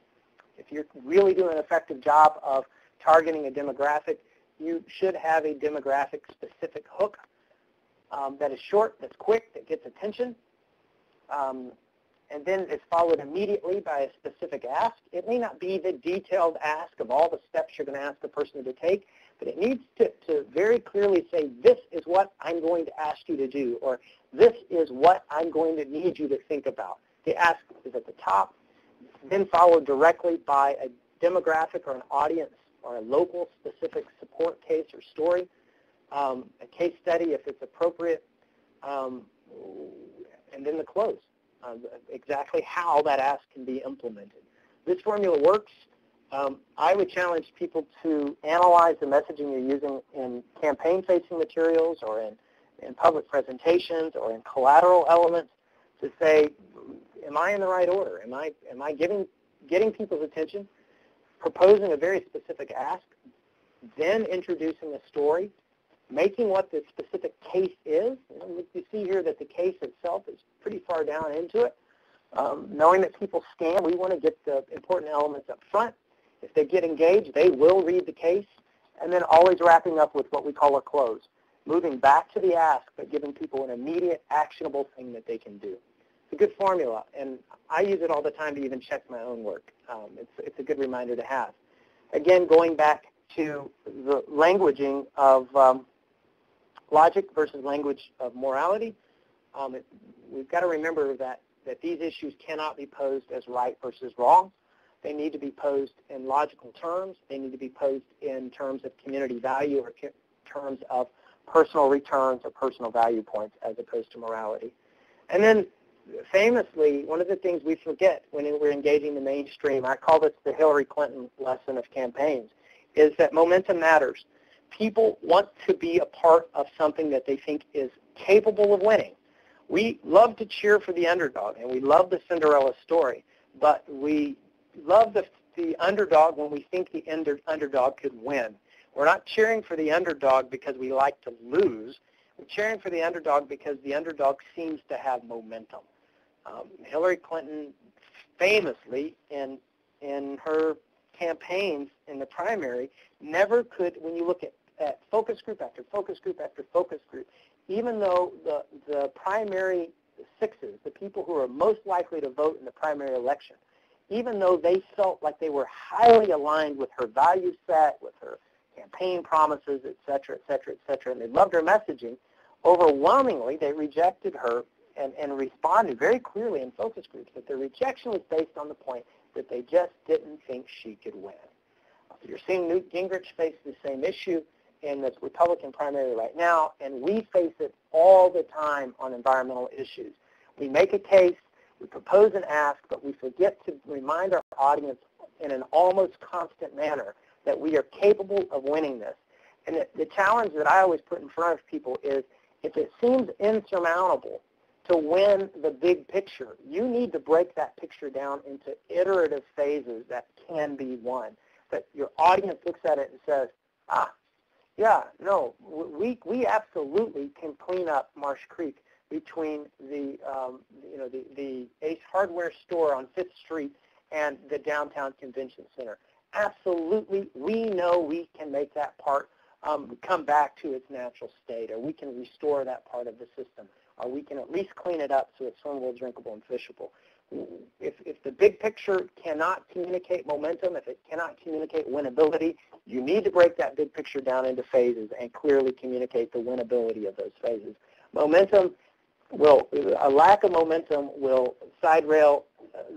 If you're really doing an effective job of targeting a demographic, you should have a demographic-specific hook that is short, that's quick, that gets attention, and then it's followed immediately by a specific ask. It may not be the detailed ask of all the steps you're going to ask the person to take, but it needs to very clearly say, this is what I'm going to ask you to do, or this is what I'm going to need you to think about. The ask is at the top, then followed directly by a demographic or an audience or a local specific support case or story, a case study if it's appropriate, and then the close, exactly how that ask can be implemented. This formula works. I would challenge people to analyze the messaging you're using in campaign-facing materials or in public presentations or in collateral elements to say, am I in the right order? Am I getting people's attention, proposing a very specific ask, then introducing a story, making what the specific case is. You see here that the case itself is pretty far down into it. Knowing that people scan, we want to get the important elements up front. If they get engaged, they will read the case, and then always wrapping up with what we call a close, moving back to the ask, but giving people an immediate, actionable thing that they can do. It's a good formula, and I use it all the time to even check my own work. It's a good reminder to have. Again, going back to the languaging of logic versus language of morality, we've got to remember that these issues cannot be posed as right versus wrong. They need to be posed in logical terms. They need to be posed in terms of community value or terms of personal returns or personal value points as opposed to morality. And then famously, one of the things we forget when we're engaging the mainstream, I call this the Hillary Clinton lesson of campaigns, is that momentum matters. People want to be a part of something that they think is capable of winning. We love to cheer for the underdog, and we love the Cinderella story, but we love the underdog when we think the underdog could win. We're not cheering for the underdog because we like to lose. We're cheering for the underdog because the underdog seems to have momentum. Hillary Clinton famously in her campaigns in the primary never could, when you look at focus group after focus group after focus group, even though the primary sixes, the people who are most likely to vote in the primary election, even though they felt like they were highly aligned with her value set, with her campaign promises, et cetera, et cetera, et cetera, and they loved her messaging, overwhelmingly they rejected her and responded very clearly in focus groups that their rejection was based on the point that they just didn't think she could win. You're seeing Newt Gingrich face the same issue in the Republican primary right now, and we face it all the time on environmental issues. We make a case, we propose an ask, but we forget to remind our audience in an almost constant manner that we are capable of winning this. And the challenge that I always put in front of people is, if it seems insurmountable to win the big picture, you need to break that picture down into iterative phases that can be won. That your audience looks at it and says, yeah, no, we absolutely can clean up Marsh Creek between the Ace Hardware store on 5th Street and the downtown convention center. Absolutely, we know we can make that part come back to its natural state, or we can restore that part of the system, or we can at least clean it up so it's swimmable, drinkable, and fishable. If the big picture cannot communicate momentum, if it cannot communicate winnability, you need to break that big picture down into phases and clearly communicate the winnability of those phases. A lack of momentum will side rail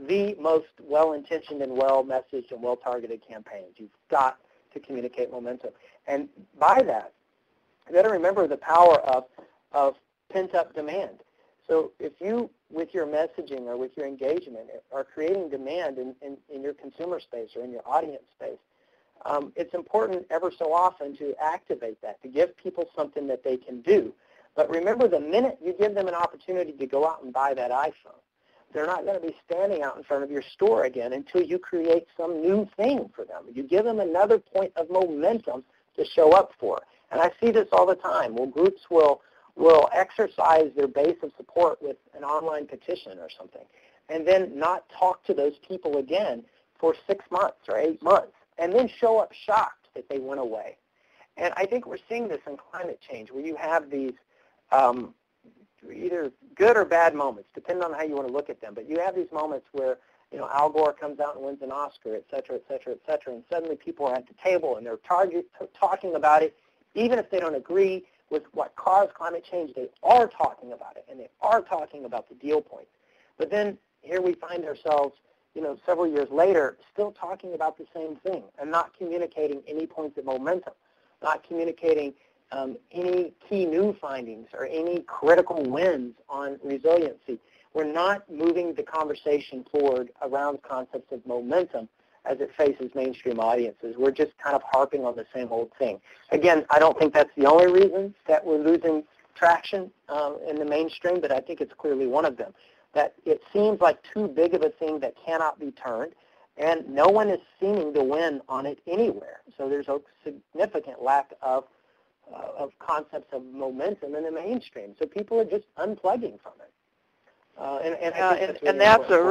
the most well-intentioned and well-messaged and well-targeted campaigns. You've got to communicate momentum. And by that, you got to remember the power of pent-up demand. So if you, with your messaging or with your engagement, are creating demand in your consumer space or in your audience space, it's important ever so often to activate that, to give people something that they can do. But remember, the minute you give them an opportunity to go out and buy that iPhone, they're not going to be standing out in front of your store again until you create some new thing for them. You give them another point of momentum to show up for. And I see this all the time. Well, groups will exercise their base of support with an online petition or something, and then not talk to those people again for 6 months or 8 months, and then show up shocked that they went away. And I think we're seeing this in climate change, where you have these either good or bad moments, depending on how you want to look at them. But you have these moments where, you know, Al Gore comes out and wins an Oscar, et cetera, et cetera, et cetera, and suddenly people are at the table and they're talking about it. Even if they don't agree with what caused climate change, they are talking about it, and they are talking about the deal points. But then here we find ourselves, you know, several years later, still talking about the same thing and not communicating any points of momentum, not communicating any key new findings or any critical wins on resiliency. We're not moving the conversation forward around concepts of momentum as it faces mainstream audiences. We're just kind of harping on the same old thing. Again, I don't think that's the only reason that we're losing traction in the mainstream, but I think it's clearly one of them. That it seems like too big of a thing that cannot be turned, and no one is seeming to win on it anywhere. So there's a significant lack of concepts of momentum in the mainstream. So people are just unplugging from it. And that's a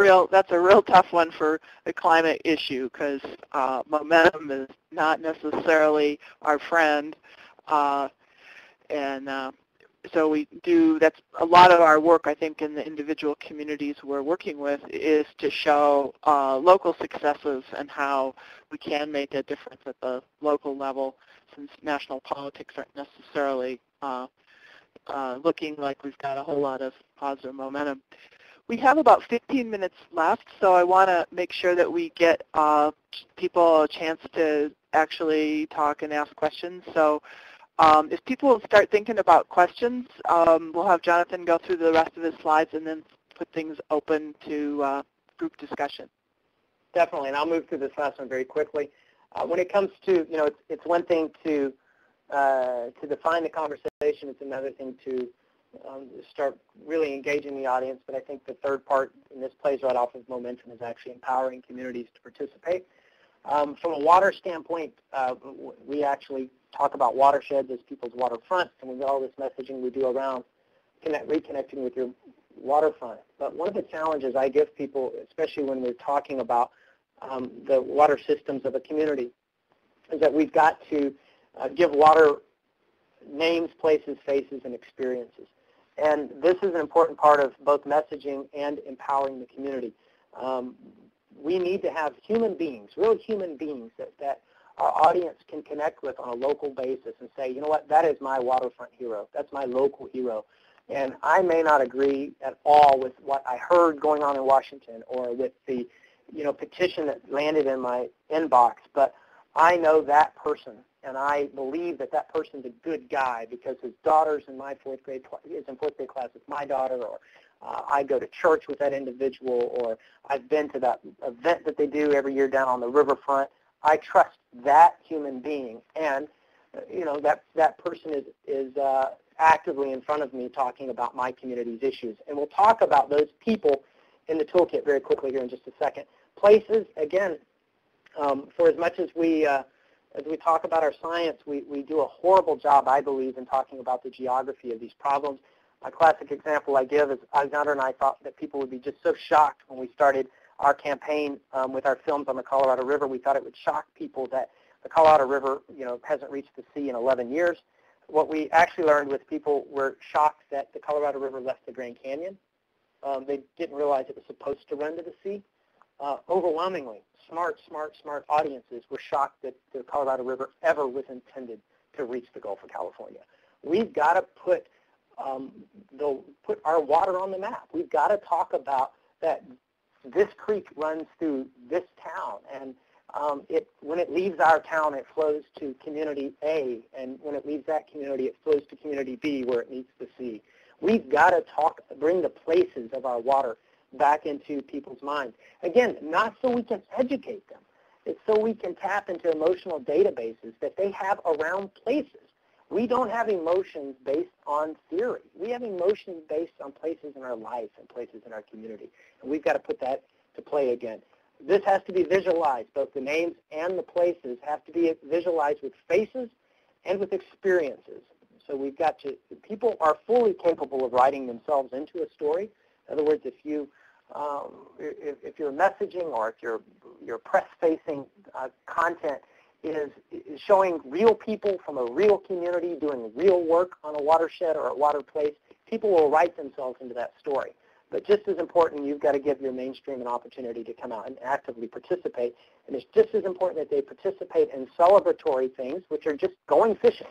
real tough one for the climate issue, because momentum is not necessarily our friend, so that's a lot of our work, I think, in the individual communities we're working with, is to show local successes and how we can make a difference at the local level, since national politics aren't necessarily looking like we've got a whole lot of positive momentum. We have about 15 minutes left, so I want to make sure that we get people a chance to actually talk and ask questions. So if people start thinking about questions, we'll have Jonathan go through the rest of his slides and then put things open to group discussion. Definitely, and I'll move through this last one very quickly. When it comes to, you know, it's one thing to define the conversation. It's another thing to start really engaging the audience. But I think the third part, and this plays right off of momentum, is actually empowering communities to participate. From a water standpoint, we actually talk about watersheds as people's waterfronts, and with all this messaging we do around reconnecting with your waterfront. But one of the challenges I give people, especially when we're talking about the water systems of a community, is that we've got to give water names, places, faces, and experiences. And this is an important part of both messaging and empowering the community. We need to have human beings, real human beings that our audience can connect with on a local basis and say, you know what, that is my waterfront hero. That's my local hero. And I may not agree at all with what I heard going on in Washington or with the, you know, petition that landed in my inbox, but I know that person, and I believe that that person's a good guy because his daughter's in my fourth grade class with my daughter, or I go to church with that individual, or I've been to that event that they do every year down on the riverfront. I trust that human being, and you know, that person is actively in front of me talking about my community's issues. And we'll talk about those people in the toolkit very quickly here in just a second. Places, again, for as much as we talk about our science, we do a horrible job, I believe, in talking about the geography of these problems. A classic example I give is Alexander and I thought that people would be just so shocked when we started our campaign with our films on the Colorado River. We thought it would shock people that the Colorado River, you know, hasn't reached the sea in 11 years. What we actually learned was people were shocked that the Colorado River left the Grand Canyon. They didn't realize it was supposed to run to the sea. Overwhelmingly, smart audiences were shocked that the Colorado River ever was intended to reach the Gulf of California. We've got to put our water on the map. We've got to talk about that this creek runs through this town, and when it leaves our town, it flows to community A, and when it leaves that community, it flows to community B where it meets the sea. We've got to bring the places of our water back into people's minds. Again, not so we can educate them. It's so we can tap into emotional databases that they have around places. We don't have emotions based on theory. We have emotions based on places in our life and places in our community. And we've got to put that to play again. This has to be visualized. Both the names and the places have to be visualized with faces and with experiences. So we've got to, people are fully capable of writing themselves into a story. In other words, if you're messaging or if your press-facing content is showing real people from a real community doing real work on a watershed or a water place, people will write themselves into that story. But just as important, you've got to give your mainstream an opportunity to come out and actively participate. And it's just as important that they participate in celebratory things, which are just going fishing,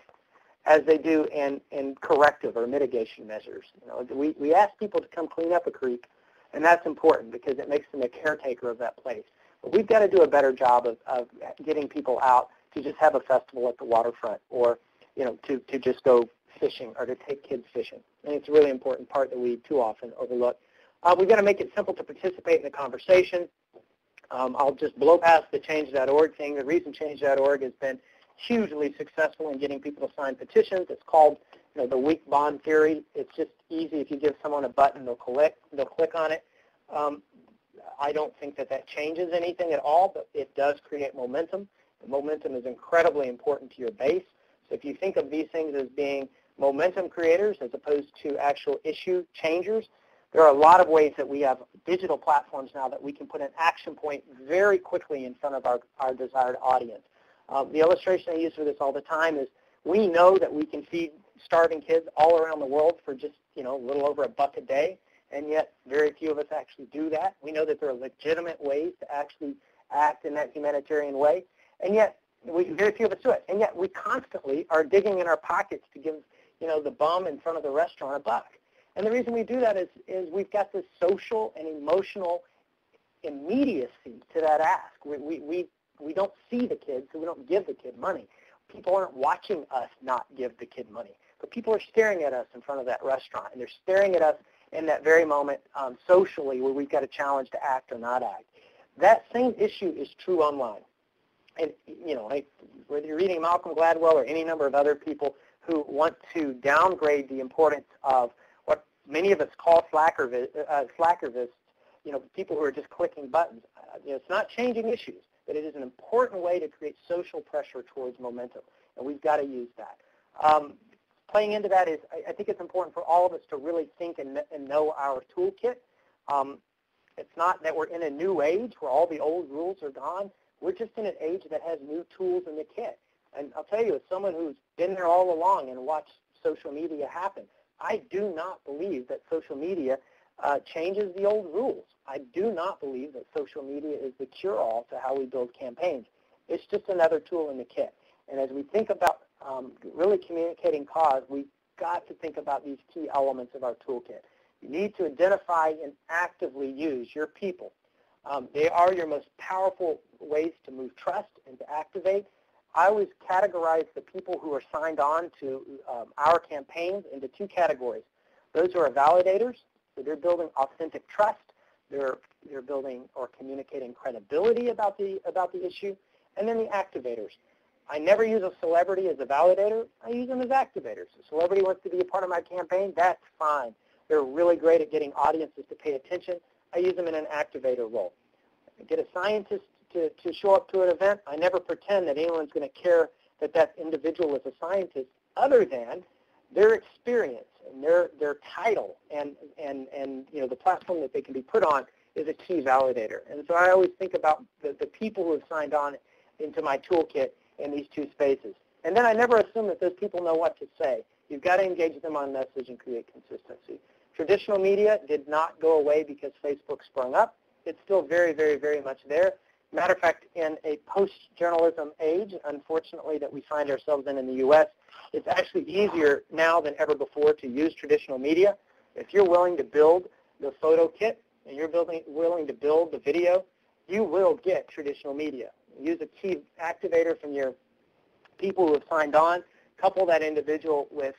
as they do in corrective or mitigation measures. You know, we ask people to come clean up a creek, and that's important because it makes them a caretaker of that place. But we've got to do a better job of getting people out to just have a festival at the waterfront, or to just go fishing or to take kids fishing. And it's a really important part that we too often overlook. We've got to make it simple to participate in the conversation. I'll just blow past the change.org thing. The reason change.org has been hugely successful in getting people to sign petitions. It's called the weak bond theory. It's just easy. If you give someone a button, they'll click on it. I don't think that changes anything at all, but it does create momentum. And momentum is incredibly important to your base. So if you think of these things as being momentum creators as opposed to actual issue changers, there are a lot of ways that we have digital platforms now that we can put an action point very quickly in front of our desired audience. The illustration I use for this all the time is we know that we can feed starving kids all around the world for just a little over $1 a day, and yet very few of us actually do that. We know that there are legitimate ways to actually act in that humanitarian way, and yet very few of us do it. And yet we constantly are digging in our pockets to give the bum in front of the restaurant $1. And the reason we do that is we've got this social and emotional immediacy to that ask. We don't see the kid, so we don't give the kid money. People aren't watching us not give the kid money, but people are staring at us in front of that restaurant, and they're staring at us in that very moment socially where we've got a challenge to act or not act. That same issue is true online. And, whether you're reading Malcolm Gladwell or any number of other people who want to downgrade the importance of what many of us call slackervists, people who are just clicking buttons. It's not changing issues, but it is an important way to create social pressure towards momentum, and we've got to use that. Playing into that is, I think it's important for all of us to really think and know our toolkit. It's not that we're in a new age where all the old rules are gone. We're just in an age that has new tools in the kit. And I'll tell you, as someone who's been there all along and watched social media happen, I do not believe that social media changes the old rules. I do not believe that social media is the cure-all to how we build campaigns. It's just another tool in the kit. And as we think about really communicating cause, we've got to think about these key elements of our toolkit. You need to identify and actively use your people. They are your most powerful ways to move trust and to activate. I always categorize the people who are signed on to our campaigns into two categories. Those who are validators, so they're building authentic trust. They're building or communicating credibility about the issue. And then the activators. I never use a celebrity as a validator. I use them as activators. A celebrity wants to be a part of my campaign, that's fine. They're really great at getting audiences to pay attention. I use them in an activator role. I get a scientist to show up to an event. I never pretend that anyone's going to care that individual is a scientist other than their experience and their title and the platform that they can be put on is a key validator. And so I always think about the people who have signed on into my toolkit in these two spaces. And then I never assume that those people know what to say. You've got to engage them on message and create consistency. Traditional media did not go away because Facebook sprung up. It's still very, very, very much there. Matter of fact, in a post-journalism age, unfortunately, that we find ourselves in the U.S., it's actually easier now than ever before to use traditional media. If you're willing to build the photo kit and you're willing to build the video, you will get traditional media. Use a key activator from your people who have signed on, couple that individual with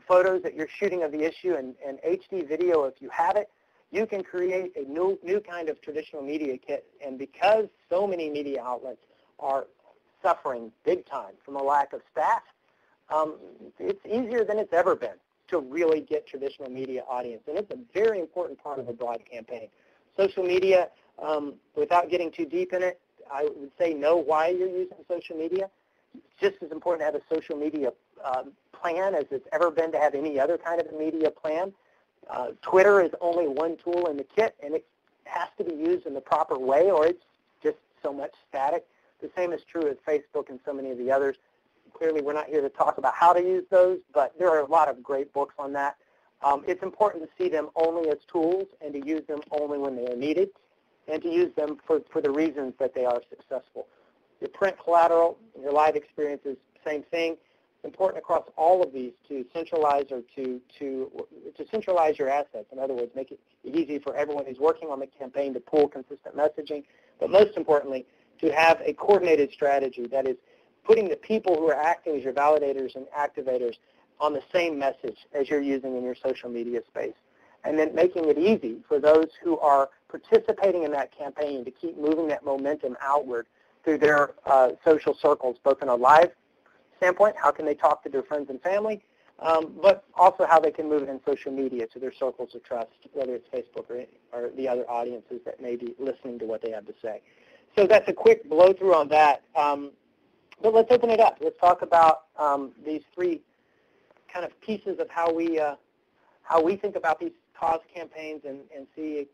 photos that you're shooting of the issue and HD video if you have it. You can create a new kind of traditional media kit, and because so many media outlets are suffering big time from a lack of staff, it's easier than it's ever been to really get traditional media audience, and it's a very important part of a broad campaign. Social media, without getting too deep in it, I would say know why you're using social media. It's just as important to have a social media plan as it's ever been to have any other kind of a media plan. Twitter is only one tool in the kit, and it has to be used in the proper way, or it's just so much static. The same is true with Facebook and so many of the others. Clearly, we're not here to talk about how to use those, but there are a lot of great books on that. It's important to see them only as tools and to use them only when they are needed, and to use them for the reasons that they are successful. Your print collateral, your live experiences, same thing. It's important across all of these to centralize or to centralize your assets. In other words, make it easy for everyone who's working on the campaign to pool consistent messaging, but most importantly, to have a coordinated strategy that is putting the people who are acting as your validators and activators on the same message as you're using in your social media space. And then making it easy for those who are participating in that campaign to keep moving that momentum outward through their social circles, both in a live standpoint, how can they talk to their friends and family, but also how they can move it in social media to their circles of trust, whether it's Facebook or the other audiences that may be listening to what they have to say. So that's a quick blow through on that. But let's open it up. Let's talk about these three kind of pieces of how we think about these cause campaigns and see,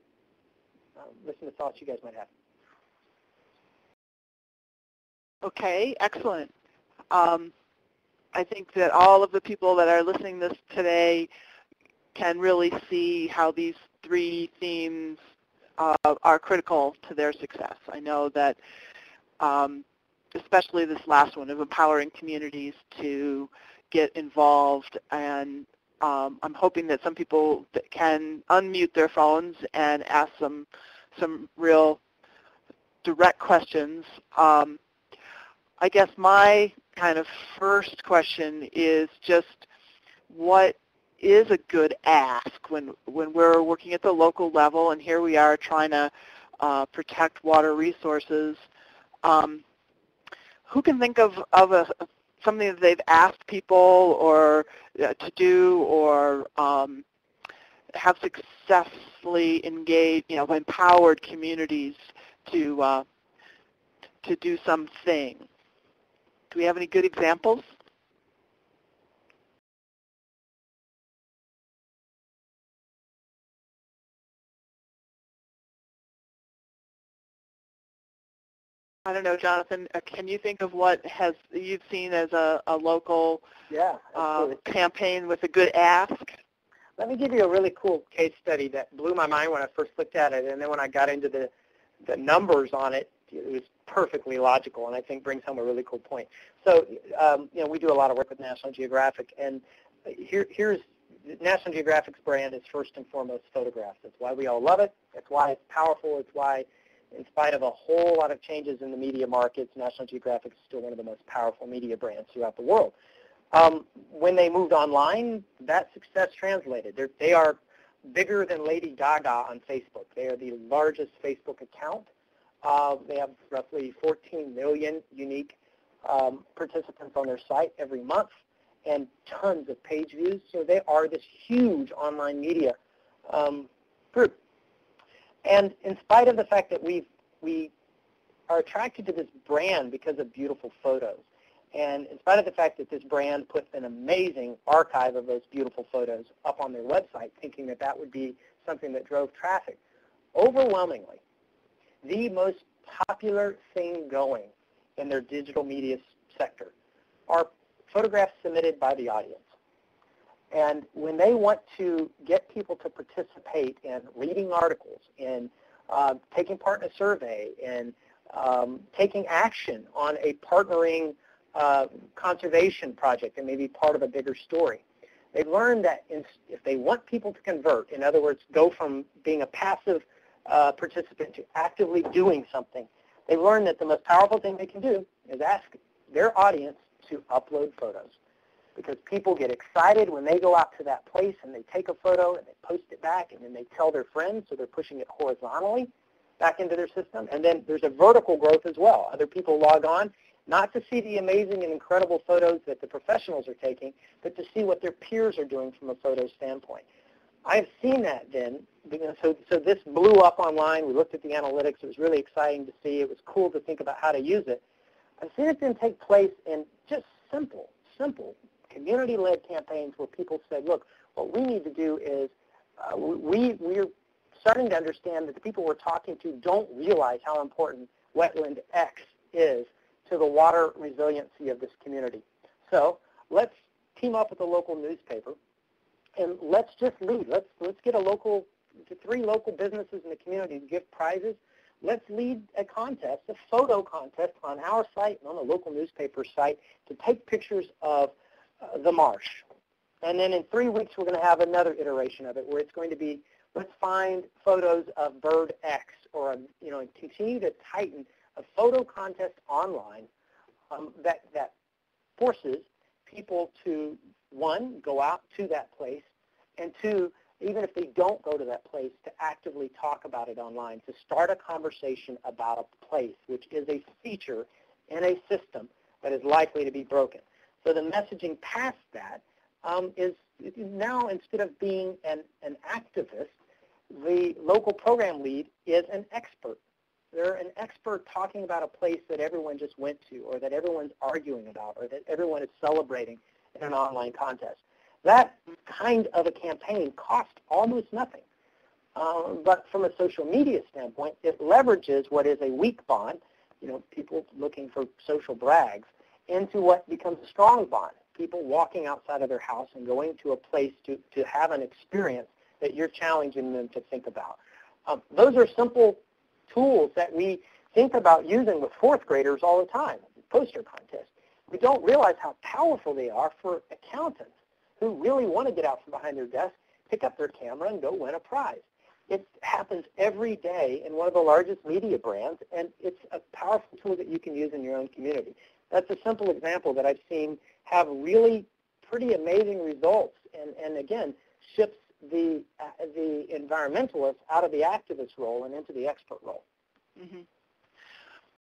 listen to thoughts you guys might have. Okay, excellent. I think that all of the people that are listening to this today can really see how these three themes are critical to their success. I know that especially this last one of empowering communities to get involved, and I'm hoping that some people that can unmute their phones and ask some real direct questions. I guess my kind of first question is just, what is a good ask when we're working at the local level, and here we are trying to protect water resources? Who can think of something that they've asked people or to do, or have successfully engaged, empowered communities to do something? Do we have any good examples? I don't know, Jonathan, can you think of what you've seen as a local campaign with a good ask? Let me give you a really cool case study that blew my mind when I first looked at it, and then when I got into the numbers on it, it was perfectly logical, and I think brings home a really cool point. So, we do a lot of work with National Geographic, and here's National Geographic's brand is first and foremost photographs. That's why we all love it. That's why it's powerful. It's why, in spite of a whole lot of changes in the media markets, National Geographic is still one of the most powerful media brands throughout the world. When they moved online, that success translated. They are bigger than Lady Gaga on Facebook. They are the largest Facebook account. They have roughly 14 million unique participants on their site every month and tons of page views. So they are this huge online media group. And in spite of the fact that we are attracted to this brand because of beautiful photos, and in spite of the fact that this brand put an amazing archive of those beautiful photos up on their website, thinking that that would be something that drove traffic, overwhelmingly, the most popular thing going in their digital media sector are photographs submitted by the audience. And when they want to get people to participate in reading articles, in taking part in a survey, in taking action on a partnering conservation project that may be part of a bigger story, they've learned that if they want people to convert, in other words, go from being a passive participant to actively doing something, they've learned that the most powerful thing they can do is ask their audience to upload photos. Because people get excited when they go out to that place and they take a photo and they post it back and then they tell their friends, so they're pushing it horizontally back into their system. And then there's a vertical growth as well. Other people log on, not to see the amazing and incredible photos that the professionals are taking, but to see what their peers are doing from a photo standpoint. I've seen that then. So this blew up online. We looked at the analytics. It was really exciting to see. It was cool to think about how to use it. I've seen it then take place in just simple community-led campaigns where people said, look, what we need to do is we're starting to understand that the people we're talking to don't realize how important wetland X is to the water resiliency of this community. So let's team up with a local newspaper and let's just lead. Let's get 3 local businesses in the community to give prizes. Let's lead a contest, a photo contest on our site and on the local newspaper site to take pictures of the marsh. And then in 3 weeks, we're going to have another iteration of it where it's going to be, let's find photos of bird X, or, and continue to tighten a photo contest online that forces people to, 1, go out to that place, and 2, even if they don't go to that place, to actively talk about it online, to start a conversation about a place, which is a feature in a system that is likely to be broken. So the messaging past that is now, instead of being an activist, the local program lead is an expert. They're an expert talking about a place that everyone just went to, or that everyone's arguing about, or that everyone is celebrating in an online contest. That kind of a campaign costs almost nothing. But from a social media standpoint, it leverages what is a weak bond, people looking for social brags, into what becomes a strong bond, people walking outside of their house and going to a place to have an experience that you're challenging them to think about. Those are simple tools that we think about using with 4th graders all the time, poster contests. We don't realize how powerful they are for accountants who really want to get out from behind their desk, pick up their camera, and go win a prize. It happens every day in one of the largest media brands, and it's a powerful tool that you can use in your own community. That's a simple example that I've seen have really pretty amazing results, and again, shifts the environmentalist out of the activist role and into the expert role. Mm-hmm.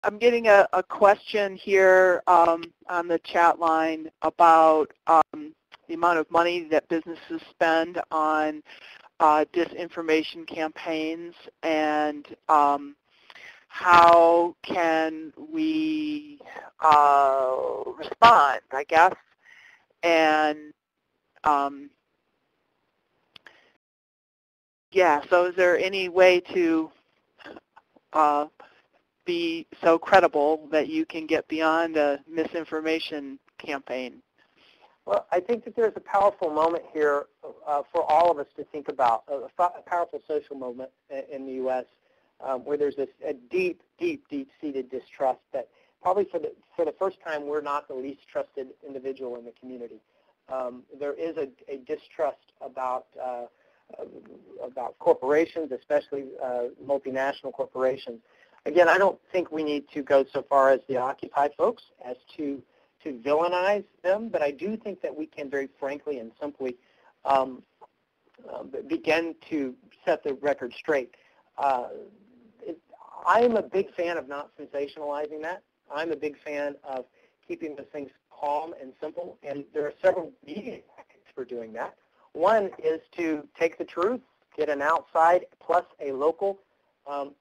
I'm getting a question here on the chat line about the amount of money that businesses spend on disinformation campaigns, and how can we respond, I guess, and yeah, so is there any way to be so credible that you can get beyond a misinformation campaign? Well, I think that there's a powerful moment here for all of us to think about, a powerful social moment in the U.S. Where there's a deep, deep-seated distrust that probably for the first time we're not the least trusted individual in the community. There is a distrust about corporations, especially multinational corporations. Again, I don't think we need to go so far as the Occupy folks as to villainize them, but I do think that we can very frankly and simply begin to set the record straight. I am a big fan of not sensationalizing that. I'm a big fan of keeping the things calm and simple, and there are several media tactics for doing that. One is to take the truth, get an outside plus a local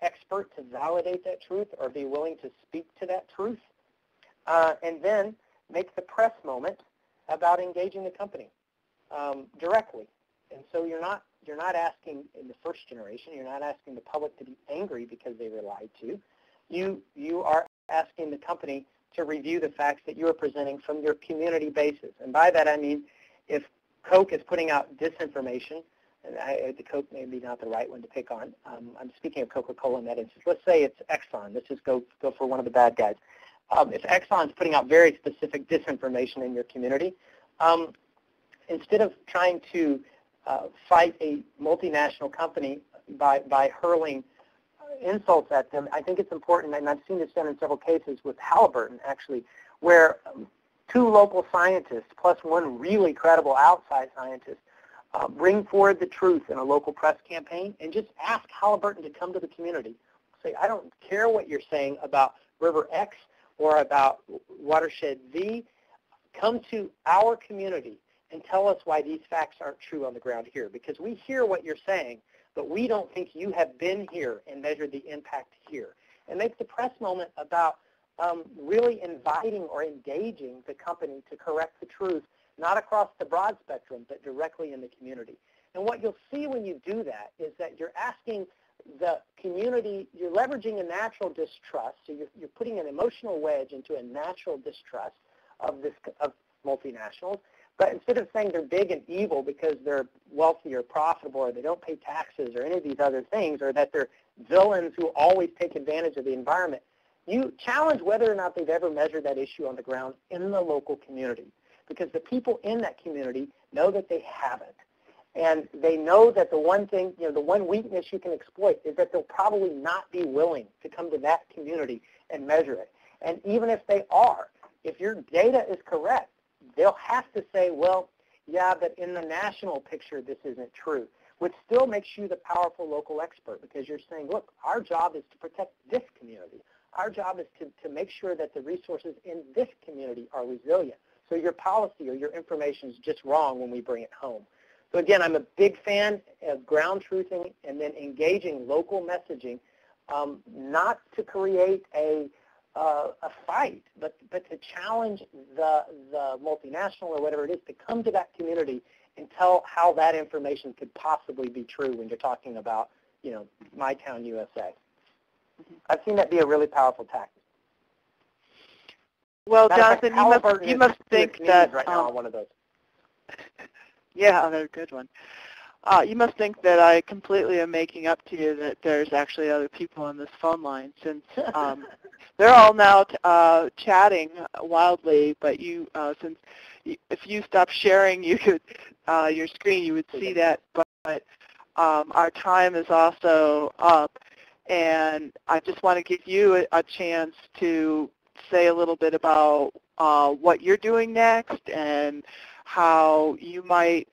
expert to validate that truth or be willing to speak to that truth, and then make the press moment about engaging the company directly. And so you're not asking, in the first generation, you're not asking the public to be angry because they were lied to. You are asking the company to review the facts that you are presenting from your community basis. And by that I mean, if Coke is putting out disinformation, and the Coke may be not the right one to pick on. I'm speaking of Coca-Cola in that instance. Let's say it's Exxon. Let's just go for one of the bad guys. If Exxon's putting out very specific disinformation in your community, instead of trying to fight a multinational company by hurling insults at them, I think it's important, and I've seen this done in several cases with Halliburton, actually, where 2 local scientists plus 1 really credible outside scientist bring forward the truth in a local press campaign and just ask Halliburton to come to the community. Say, I don't care what you're saying about River X. or about Watershed V, come to our community and tell us why these facts aren't true on the ground here, because we hear what you're saying, but we don't think you have been here and measured the impact here. And make the press moment about really inviting or engaging the company to correct the truth, not across the broad spectrum, but directly in the community. And what you'll see when you do that is that you're asking the community, you're leveraging a natural distrust, so you're putting an emotional wedge into a natural distrust of multinationals. But instead of saying they're big and evil because they're wealthy or profitable or they don't pay taxes or any of these other things, or that they're villains who always take advantage of the environment, you challenge whether or not they've ever measured that issue on the ground in the local community. Because the people in that community know that they haven't. And they know that the one thing, the one weakness you can exploit is that they'll probably not be willing to come to that community and measure it. And even if they are, if your data is correct, they'll have to say, well, yeah, but in the national picture, this isn't true, which still makes you the powerful local expert, because you're saying, look, our job is to protect this community. Our job is to make sure that the resources in this community are resilient. So your policy or your information is just wrong when we bring it home. So again, I'm a big fan of ground truthing and then engaging local messaging, not to create a fight, but to challenge the multinational or whatever it is to come to that community and tell how that information could possibly be true when you're talking about, my town, USA. I've seen that be a really powerful tactic. Well, Jonathan, you must think that right now on one of those. Yeah, they're a good one. You must think that I completely am making up to you that there's actually other people on this phone line, since they're all now chatting wildly. But since if you stop sharing, you could your screen, you would see that. But our time is also up, and I just want to give you a chance to say a little bit about what you're doing next and how you might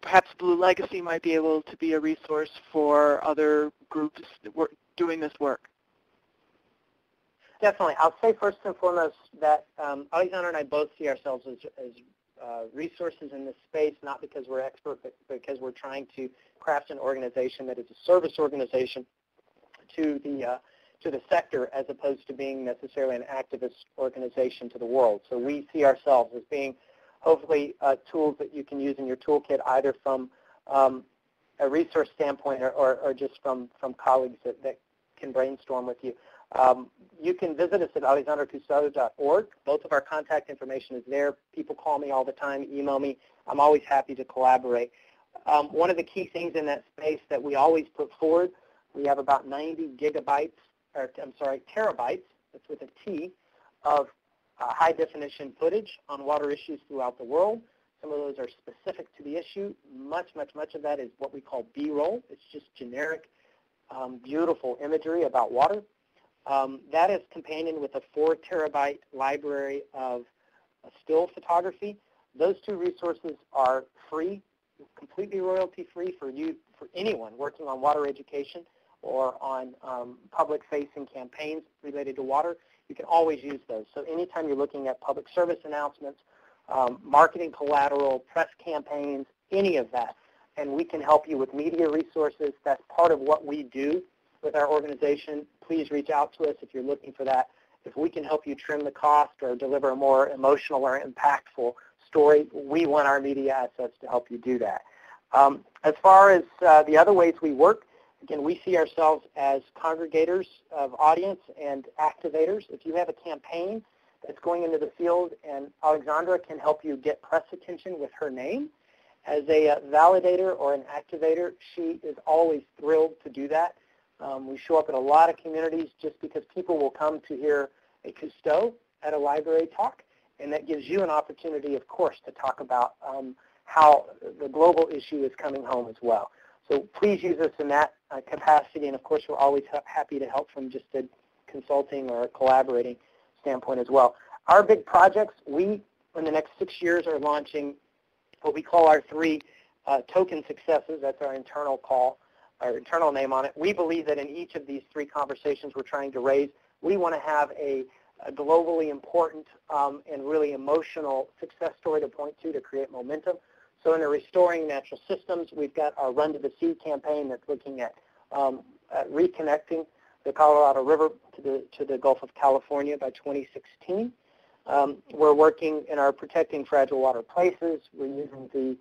perhaps Blue Legacy might be able to be a resource for other groups doing this work. Definitely. I'll say first and foremost that Alexandra and I both see ourselves as resources in this space, not because we're experts, but because we're trying to craft an organization that is a service organization to the sector, as opposed to being necessarily an activist organization to the world. So we see ourselves as being hopefully tools that you can use in your toolkit, either from a resource standpoint or just from colleagues that can brainstorm with you. You can visit us at alexandracustado.org. Both of our contact information is there. People call me all the time, email me. I'm always happy to collaborate. One of the key things in that space that we always put forward, we have about 90 terabytes, that's with a T, of high-definition footage on water issues throughout the world. Some of those are specific to the issue. Much of that is what we call B-roll. It's just generic, beautiful imagery about water. That is companioned with a 4-terabyte library of still photography. Those two resources are free, completely royalty-free for anyone working on water education or on public-facing campaigns related to water. You can always use those. So anytime you're looking at public service announcements, marketing collateral, press campaigns, any of that, and we can help you with media resources. That's part of what we do with our organization. Please reach out to us if you're looking for that. If we can help you trim the cost or deliver a more emotional or impactful story, we want our media assets to help you do that. As far as the other ways we work, again, we see ourselves as congregators of audience and activators. If you have a campaign that's going into the field and Alexandra can help you get press attention with her name, as a validator or an activator, she is always thrilled to do that. We show up at a lot of communities just because people will come to hear a custo at a library talk, and that gives you an opportunity, of course, to talk about how the global issue is coming home as well. So please use us in that capacity, and of course we're always happy to help from just a consulting or a collaborating standpoint as well. Our big projects, we, in the next 6 years, are launching what we call our 3 token successes. That's our internal call, our internal name on it. We believe that in each of these 3 conversations we're trying to raise we want to have a globally important and really emotional success story to point to create momentum. So in the Restoring Natural Systems, we've got our Run to the Sea campaign that's looking at reconnecting the Colorado River to the Gulf of California by 2016. We're working in our Protecting Fragile Water Places. We're using the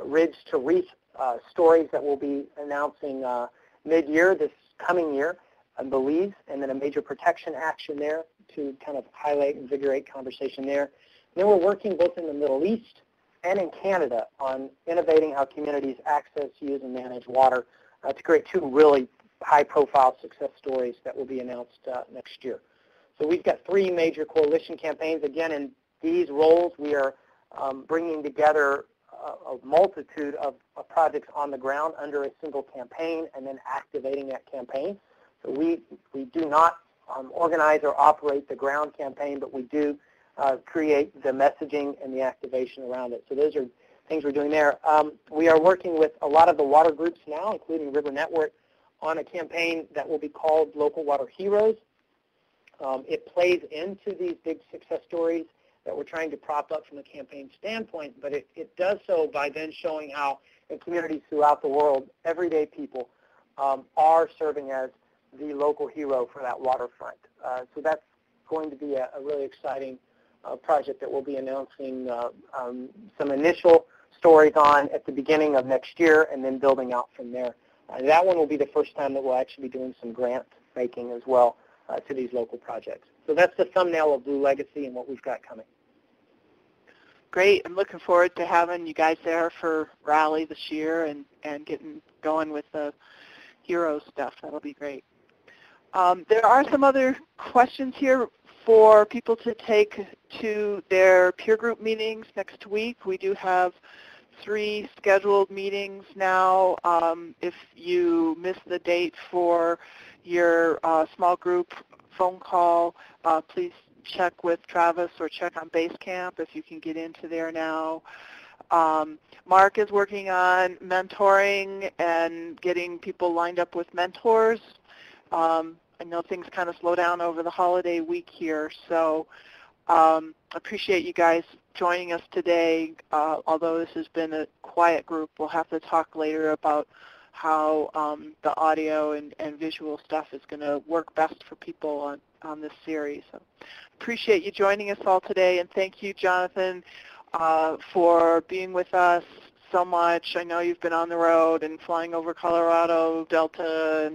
Ridge to Reef stories that we'll be announcing mid-year this coming year, I believe, and then a major protection action there to kind of highlight and invigorate conversation there. And then we're working both in the Middle East and in Canada on innovating how communities access, use, and manage water to create two really high-profile success stories that will be announced next year. So we've got three major coalition campaigns. Again, in these roles, we are bringing together a multitude of projects on the ground under a single campaign and then activating that campaign. So we do not organize or operate the ground campaign, but we do create the messaging and the activation around it. So those are things we're doing there. We are working with a lot of the water groups now, including River Network, on a campaign that will be called Local Water Heroes. It plays into these big success stories that we're trying to prop up from a campaign standpoint, but it does so by then showing how in communities throughout the world, everyday people are serving as the local hero for that waterfront. So that's going to be a really exciting project that we'll be announcing some initial stories on at the beginning of next year and then building out from there. That one will be the first time that we'll actually be doing some grant making as well to these local projects. So that's the thumbnail of Blue Legacy and what we've got coming. Great. I'm looking forward to having you guys there for Rally this year and getting going with the hero stuff. That'll be great. There are some other questions here for people to take to their peer group meetings next week. We do have 3 scheduled meetings now. If you miss the date for your small group phone call, please check with Travis or check on Basecamp if you can get into there now. Mark is working on mentoring and getting people lined up with mentors. I know things kind of slow down over the holiday week here, so appreciate you guys joining us today. Although this has been a quiet group, we'll have to talk later about how the audio and visual stuff is going to work best for people on this series. So appreciate you joining us all today, and thank you, Jonathan, for being with us so much. I know you've been on the road and flying over Colorado, Delta,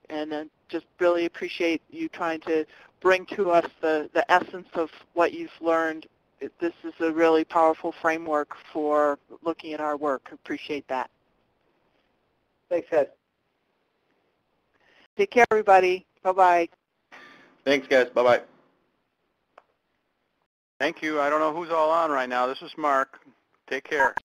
and then just really appreciate you trying to bring to us the essence of what you've learned. This is a really powerful framework for looking at our work. Appreciate that. Thanks, Ed. Take care, everybody. Bye-bye. Thanks, guys. Bye-bye. Thank you. I don't know who's all on right now. This is Mark. Take care.